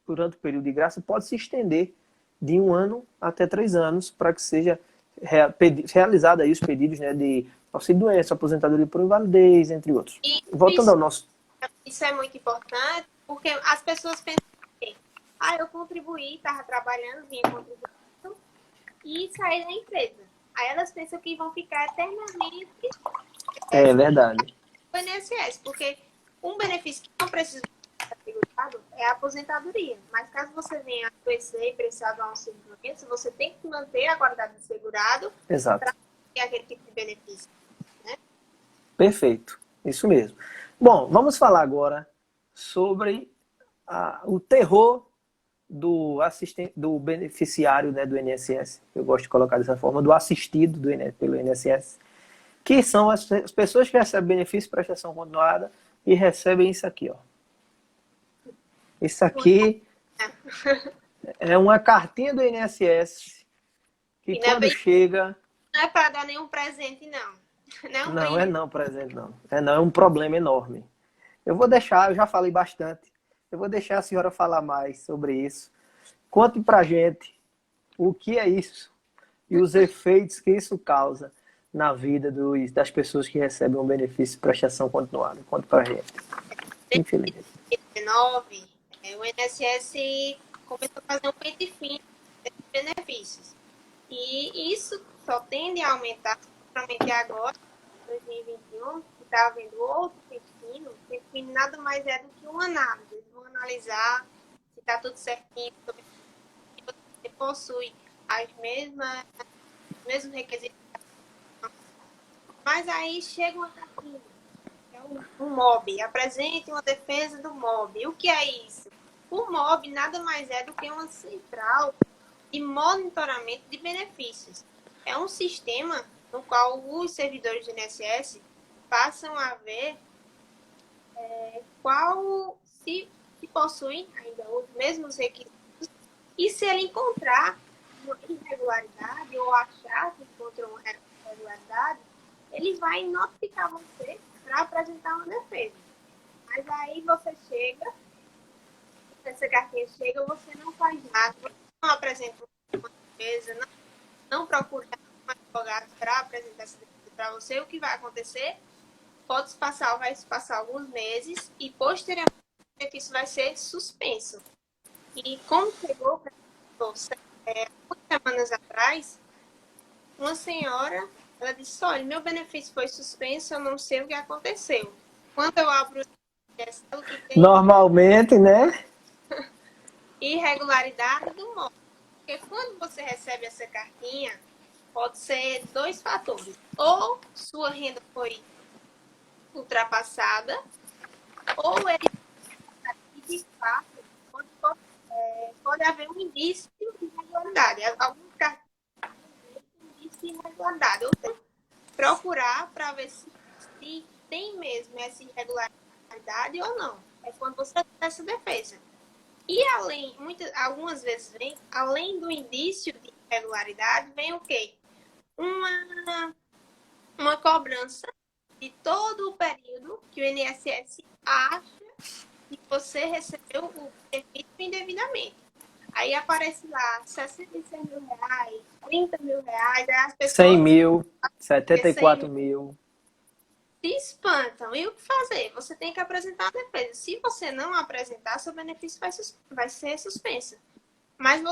durante o período de graça pode se estender de 1 ano até 3 anos para que seja realizado aí os pedidos, né, de auxílio-doença, aposentadoria por invalidez, entre outros. Voltando ao nosso... Isso é muito importante, porque as pessoas pensam eu contribuí, estava trabalhando, vinha contribuindo e saí da empresa. Aí elas pensam que vão ficar eternamente verdade. no INSS, porque um benefício que não precisa ser segurado é a aposentadoria. Mas caso você venha adoecer e precisar de um auxílio-doença, você tem que manter a qualidade de segurado para ter aquele tipo de benefício. Né? Perfeito, isso mesmo. Bom, vamos falar agora sobre o terror do beneficiário, né, do INSS. Eu gosto de colocar dessa forma, do assistido pelo INSS, que são as pessoas que recebem benefício de prestação continuada e recebem isso aqui, ó. Isso aqui é uma cartinha do INSS que quando chega... Não é para dar nenhum presente, não. Não, presente não. É um problema enorme. Eu já falei bastante. Eu vou deixar a senhora falar mais sobre isso. Conte pra gente o que é isso e os efeitos que isso causa na vida das pessoas que recebem um benefício de prestação continuada. Conte pra gente. Infelizmente. Em 2019, o INSS começou a fazer um pente fino desses benefícios. E isso só tende a aumentar, principalmente agora, em 2021, que está havendo outro pente fino. O pente fino nada mais é do que uma análise. Eles vão analisar se está tudo certinho, se você possui os mesmos requisitos. Mas aí chega uma cartinha, é um MOB, apresente uma defesa do MOB. O que é isso? O MOB nada mais é do que uma central de monitoramento de benefícios. É um sistema no qual os servidores do INSS passam a ver se possuem ainda os mesmos requisitos e se ele encontrar uma irregularidade ou achar que encontrou uma irregularidade, ele vai notificar você para apresentar uma defesa. Mas aí você chega, essa cartinha chega, você não faz nada, você não apresenta uma defesa, não procura um advogado para apresentar essa defesa para você. O que vai acontecer? Vai se passar alguns meses e posteriormente o benefício vai ser suspenso. E como chegou algumas semanas atrás, uma senhora, ela disse, olha, meu benefício foi suspenso, eu não sei o que aconteceu. Quando eu abro o que tem... Normalmente, né? Irregularidade do MOB. Porque quando você recebe essa cartinha, pode ser 2 fatores. Ou sua renda foi ultrapassada, ou ele de fato, quando você pode haver um indício de irregularidade. Alguns cartões têm indício de irregularidade. Ou seja, procurar para ver se tem mesmo essa irregularidade ou não. É quando você faz essa defesa. E algumas vezes além do indício de irregularidade, vem o quê? Uma cobrança de todo o período que o INSS acha que você recebeu o benefício indevidamente. Aí aparece lá 66 mil reais, 30 mil reais, aí as pessoas... 100 mil, 74 mil. Se espantam. E o que fazer? Você tem que apresentar a defesa. Se você não apresentar, seu benefício vai ser suspenso. Mas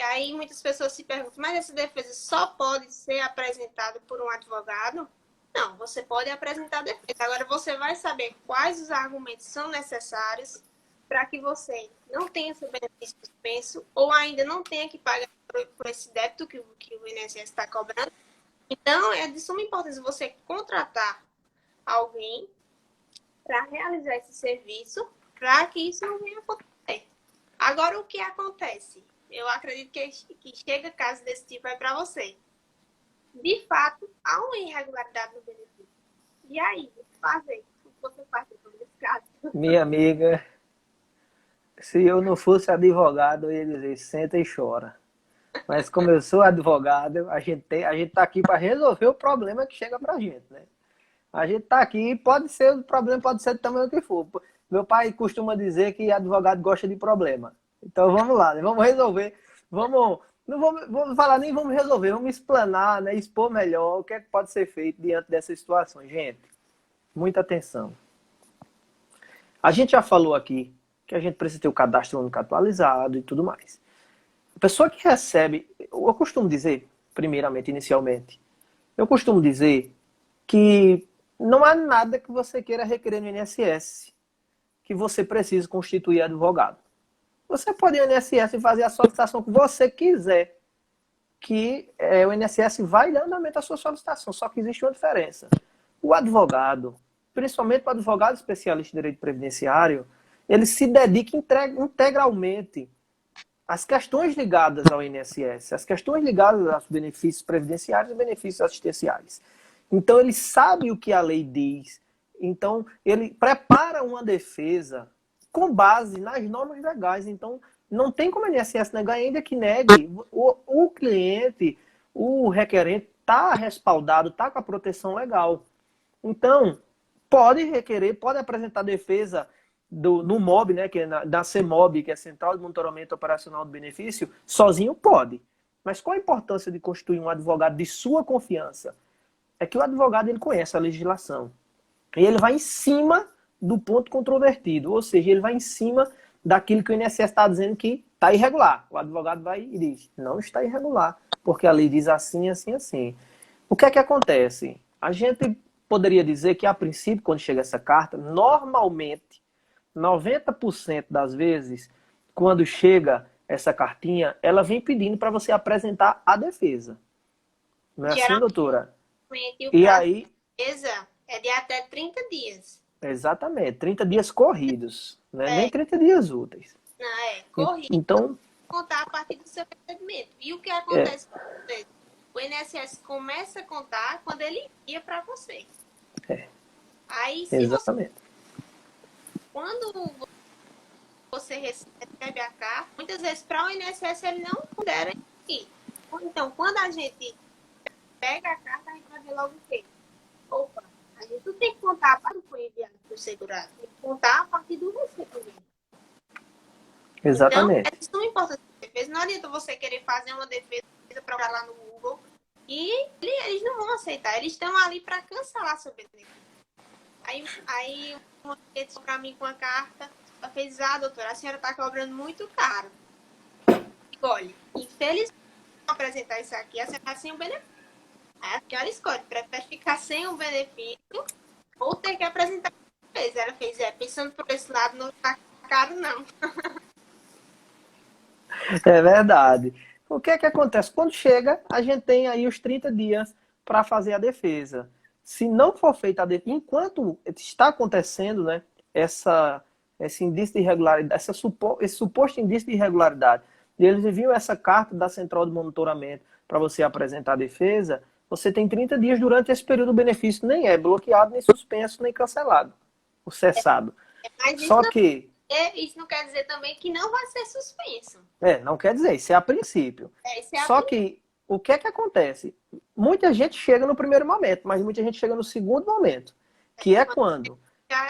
aí muitas pessoas se perguntam, mas essa defesa só pode ser apresentada por um advogado? Não, você pode apresentar a defesa. Agora você vai saber quais os argumentos são necessários para que você não tenha seu benefício suspenso ou ainda não tenha que pagar por esse débito que o INSS está cobrando. Então, é de suma importância você contratar alguém para realizar esse serviço para que isso não venha acontecer. Agora, o que acontece? Eu acredito que chega caso desse tipo aí para você. De fato, há uma irregularidade no benefício. E aí, o que fazer? O que você faz nesse caso? Minha amiga, se eu não fosse advogado, eu ia dizer, senta e chora. Mas como eu sou advogado, a gente tá aqui para resolver o problema que chega pra gente, né? A gente tá aqui, o problema pode ser do tamanho que for. Meu pai costuma dizer que advogado gosta de problema. Então vamos lá, né? Vamos resolver. Não vamos falar nem vamos resolver, vamos explanar, né? Expor melhor o que é que pode ser feito diante dessas situações. Gente, muita atenção. A gente já falou aqui que a gente precisa ter o cadastro único atualizado e tudo mais. A pessoa que recebe, eu costumo dizer, primeiramente, inicialmente, eu costumo dizer que não há nada que você queira requerer no INSS que você precise constituir advogado. Você pode ir no INSS e fazer a solicitação que você quiser, que o INSS vai dar andamento à sua solicitação, só que existe uma diferença. O advogado, principalmente o advogado especialista em direito previdenciário, ele se dedica integralmente às questões ligadas ao INSS, às questões ligadas aos benefícios previdenciários e benefícios assistenciais. Então, ele sabe o que a lei diz. Então, ele prepara uma defesa com base nas normas legais. Então, não tem como a INSS negar, ainda que negue. O cliente, o requerente, está respaldado, está com a proteção legal. Então, pode requerer, pode apresentar defesa no MOB, né, que é da CEMOB, que é Central de Monitoramento Operacional do Benefício, sozinho pode. Mas qual a importância de constituir um advogado de sua confiança? É que o advogado ele conhece a legislação. E ele vai em cima do ponto controvertido. Ou seja, ele vai em cima daquilo que o INSS está dizendo que está irregular. O advogado vai e diz, não está irregular, porque a lei diz assim, assim, assim. O que é que acontece? A gente poderia dizer que, a princípio, quando chega essa carta, normalmente, 90% das vezes, quando chega essa cartinha, ela vem pedindo para você apresentar a defesa. Não é assim, doutora? E aí é de até 30 dias. Exatamente, 30 dias corridos, né? Nem 30 dias úteis. Não, corrido. Então, contar a partir do seu recebimento. E o que acontece com você? O INSS começa a contar quando ele envia para você. Aí, se exatamente. Quando você recebe a carta, muitas vezes para o INSS ele não considera aqui. Então, quando a gente pega a carta, a gente vai ver logo o quê? Opa, a gente não tem que contar a partir do foi enviado para o segurado, tem que contar a partir do recebimento. Exatamente. Então, isso não importa a defesa. Não adianta você querer fazer uma defesa procurar lá no Google e eles não vão aceitar. Eles estão ali para cancelar seu benefício. Aí uma cliente para mim com a carta, ela fez, doutora, a senhora está cobrando muito caro. Olha, infelizmente, apresentar isso aqui, a senhora está sem o benefício. Aí a senhora escolhe, prefere ficar sem o benefício ou ter que apresentar a defesa. Ela fez, pensando por esse lado, não está caro, não. É verdade. O que é que acontece? Quando chega, a gente tem aí os 30 dias para fazer a defesa. Se não for feita a defesa, enquanto está acontecendo, né, esse indício de irregularidade, esse suposto indício de irregularidade, e eles enviam essa carta da central de monitoramento para você apresentar a defesa, você tem 30 dias durante esse período. O benefício nem é bloqueado, nem suspenso, nem cancelado, ou cessado. Mas Só que... isso não quer dizer também que não vai ser suspenso. Não quer dizer, isso é a princípio. Só que, o que é que acontece? Muita gente chega no primeiro momento, mas muita gente chega no segundo momento, que é quando?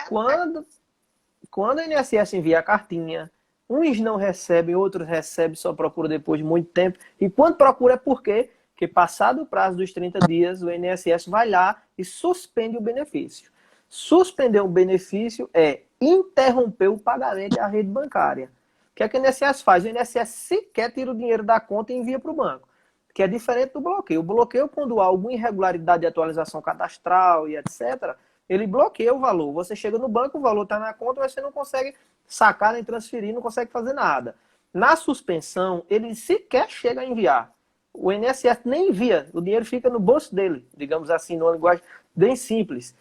Quando a INSS envia a cartinha, uns não recebem, outros recebem, só procura depois de muito tempo. E quando procura é por quê? Porque passado o prazo dos 30 dias, o INSS vai lá e suspende o benefício. Suspender o benefício é interromper o pagamento da rede bancária. O que é que o INSS faz? O INSS sequer tira o dinheiro da conta e envia para o banco, que é diferente do bloqueio. O bloqueio, quando há alguma irregularidade de atualização cadastral e etc., ele bloqueia o valor. Você chega no banco, o valor está na conta, mas você não consegue sacar nem transferir, não consegue fazer nada. Na suspensão, ele sequer chega a enviar. O INSS nem envia, o dinheiro fica no bolso dele, digamos assim, numa linguagem bem simples,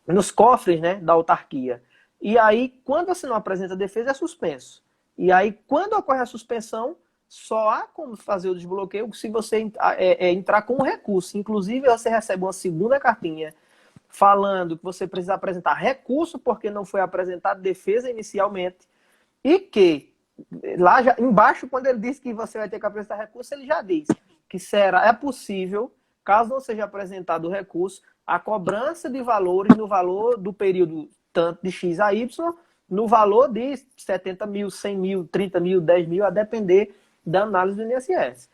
nos cofres, né, da autarquia. E aí, quando você não apresenta a defesa, é suspenso. E aí, quando ocorre a suspensão, só há como fazer o desbloqueio se você entrar com um recurso. Inclusive, você recebe uma segunda cartinha falando que você precisa apresentar recurso porque não foi apresentada defesa inicialmente, e que lá já, embaixo, quando ele diz que você vai ter que apresentar recurso, ele já diz que é possível, caso não seja apresentado o recurso, a cobrança de valores no valor do período tanto de X a Y, no valor de 70 mil, 100 mil, 30 mil, 10 mil, a depender da análise do INSS.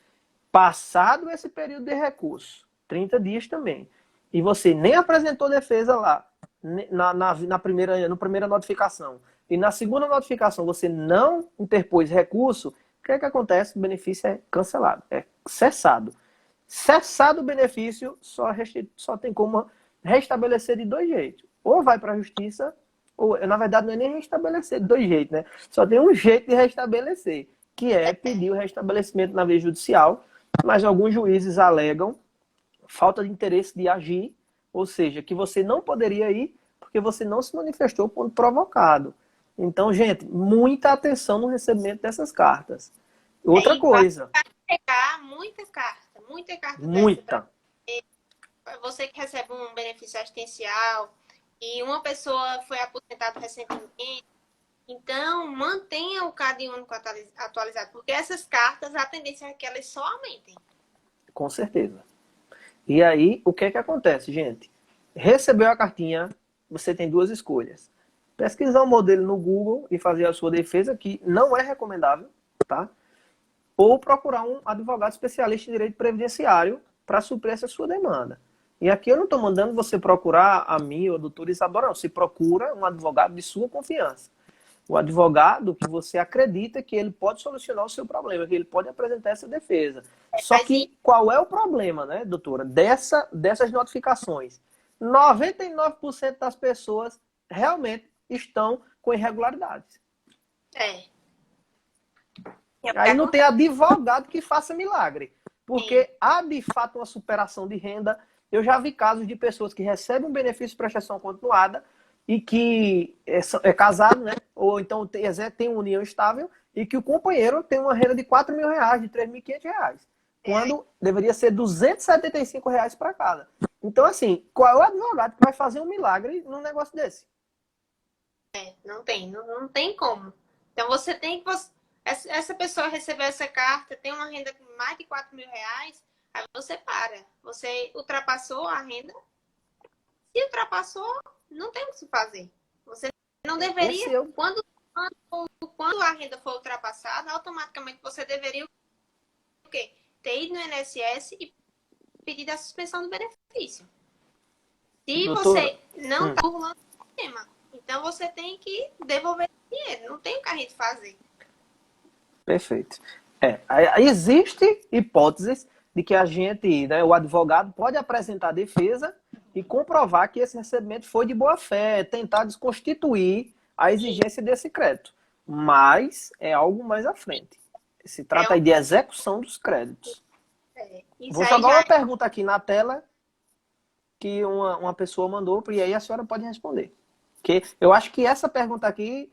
Passado esse período de recurso, 30 dias também, e você nem apresentou defesa lá, na primeira notificação, e na segunda notificação você não interpôs recurso, o que é que acontece? O benefício é cancelado, é cessado. Cessado o benefício, só tem como restabelecer de dois jeitos. Ou vai para a justiça, ou, na verdade, não é nem restabelecer de dois jeitos, né? Só tem um jeito de restabelecer, que é pedir o restabelecimento na via judicial, mas alguns juízes alegam falta de interesse de agir, ou seja, que você não poderia ir porque você não se manifestou quando provocado. Então, gente, muita atenção no recebimento dessas cartas. Outra coisa. Vai pegar muita carta muita. Você que recebe um benefício assistencial e uma pessoa foi aposentada recentemente, então mantenha o CAD único atualizado, porque essas cartas, a tendência é que elas só aumentem. Com certeza. E aí, o que é que acontece, gente? Recebeu a cartinha, você tem duas escolhas. Pesquisar um modelo no Google e fazer a sua defesa, que não é recomendável, tá? Ou procurar um advogado especialista em direito previdenciário para suprir essa sua demanda. E aqui eu não estou mandando você procurar a mim ou a doutora Isadora, não. Você procura um advogado de sua confiança. O advogado que você acredita que ele pode solucionar o seu problema, que ele pode apresentar essa defesa. Só que qual é o problema, né, doutora, dessas notificações? 99% das pessoas realmente estão com irregularidades. Aí não tem advogado que faça milagre. Porque há, de fato, uma superação de renda. Eu já vi casos de pessoas que recebem um benefício de prestação continuada e que é casado, né? Ou então tem uma união estável e que o companheiro tem uma renda de R$4.000, de R$3.500, quando deveria ser R$275 para cada. Então, assim, qual é o advogado que vai fazer um milagre num negócio desse? Não tem como. Então, você tem que... Essa pessoa recebeu essa carta, tem uma renda de mais de R$4.000, aí você para. Você ultrapassou a renda. Se ultrapassou, não tem o que se fazer. Você não deveria... Quando a renda for ultrapassada, automaticamente você deveria o quê? Ter ido no INSS e pedir a suspensão do benefício. Se você não está burlando o sistema, então você tem que devolver o dinheiro. Não tem o que a gente fazer. Perfeito. Existe hipóteses de que a gente, né, o advogado pode apresentar a defesa e comprovar que esse recebimento foi de boa fé, tentar desconstituir a exigência desse crédito. Mas é algo mais à frente. Se trata aí de execução dos créditos. Vou jogar uma pergunta aqui na tela que uma pessoa mandou, e aí a senhora pode responder. Que eu acho que essa pergunta aqui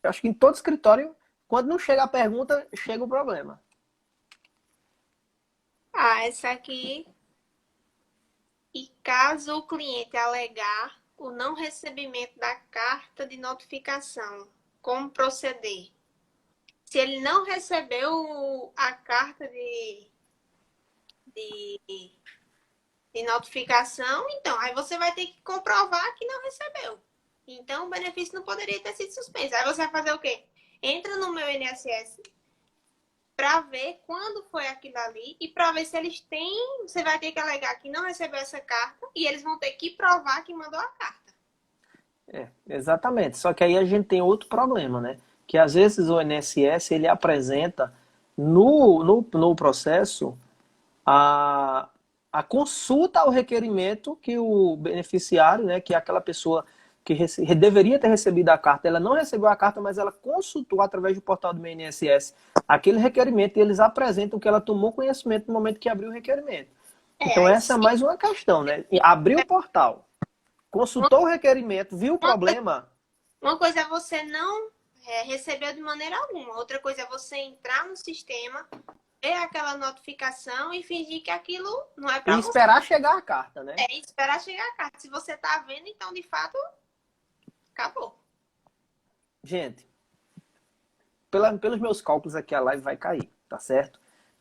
Eu acho que em todo escritório, quando não chega a pergunta, chega o problema. Essa aqui. E caso o cliente alegar o não recebimento da carta de notificação, como proceder? Se ele não recebeu a carta de notificação, então aí você vai ter que comprovar que não recebeu. Então o benefício não poderia ter sido suspenso. Aí você vai fazer o quê? Entra no meu INSS para ver quando foi aquilo ali e para ver se eles têm. Você vai ter que alegar que não recebeu essa carta e eles vão ter que provar que mandou a carta. Exatamente. Só que aí a gente tem outro problema, né? Que às vezes o INSS ele apresenta no processo a, a consulta ao requerimento que o beneficiário, né, que é aquela pessoa que deveria ter recebido a carta, ela não recebeu a carta, mas ela consultou através do portal do INSS aquele requerimento e eles apresentam que ela tomou conhecimento no momento que abriu o requerimento. Então essa é mais uma questão, né? Abriu o portal, consultou o requerimento, viu o problema. Uma coisa é você não receber de maneira alguma. Outra coisa é você entrar no sistema, ver aquela notificação e fingir que aquilo não é para você. E esperar chegar a carta, né? Esperar chegar a carta. Se você tá vendo, então, de fato, acabou. Gente, pelos meus cálculos aqui, a live vai cair, tá certo?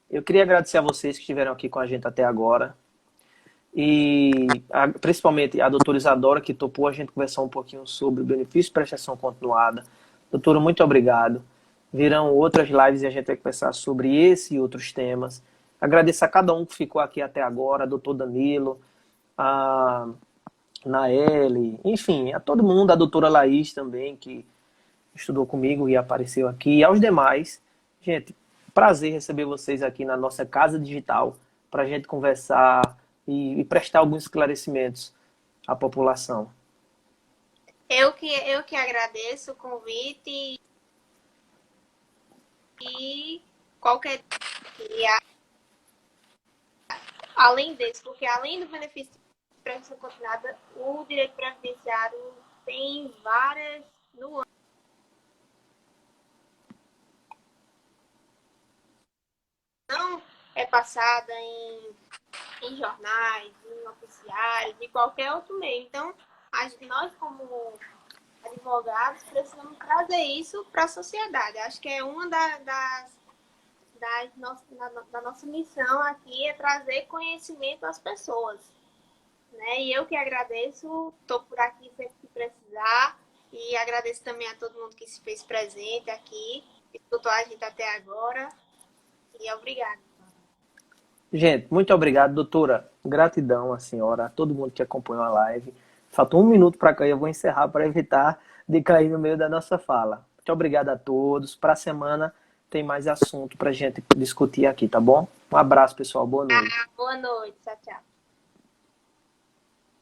Eu queria agradecer a vocês que estiveram aqui com a gente até agora. E principalmente a doutora Isadora, que topou a gente conversar um pouquinho sobre o benefício de prestação continuada. Doutora, muito obrigado. Virão outras lives e a gente vai conversar sobre esse e outros temas. Agradeço a cada um que ficou aqui até agora, doutor Danilo, a Naeli, enfim, a todo mundo, a doutora Laís também, que estudou comigo e apareceu aqui, e aos demais. Gente, prazer receber vocês aqui na nossa casa digital para a gente conversar e prestar alguns esclarecimentos à população. Eu que agradeço o convite e qualquer dia, além desse, porque além do benefício de prestação continuada, o direito previdenciário tem várias nuances. Não é passada em jornais, em noticiários, de qualquer outro meio. Então, nós como advogados precisamos trazer isso para a sociedade. Acho que é uma da nossa missão aqui é trazer conhecimento às pessoas. Né? E eu que agradeço, estou por aqui sempre que precisar. E agradeço também a todo mundo que se fez presente aqui, escutou a gente até agora. E obrigada. Gente, muito obrigado, doutora. Gratidão à senhora, a todo mundo que acompanhou a live. Faltou um minuto para cair, eu vou encerrar para evitar de cair no meio da nossa fala. Muito obrigado a todos. Para a semana tem mais assunto para a gente discutir aqui, tá bom? Um abraço, pessoal. Boa noite. Boa noite. Tchau, tchau.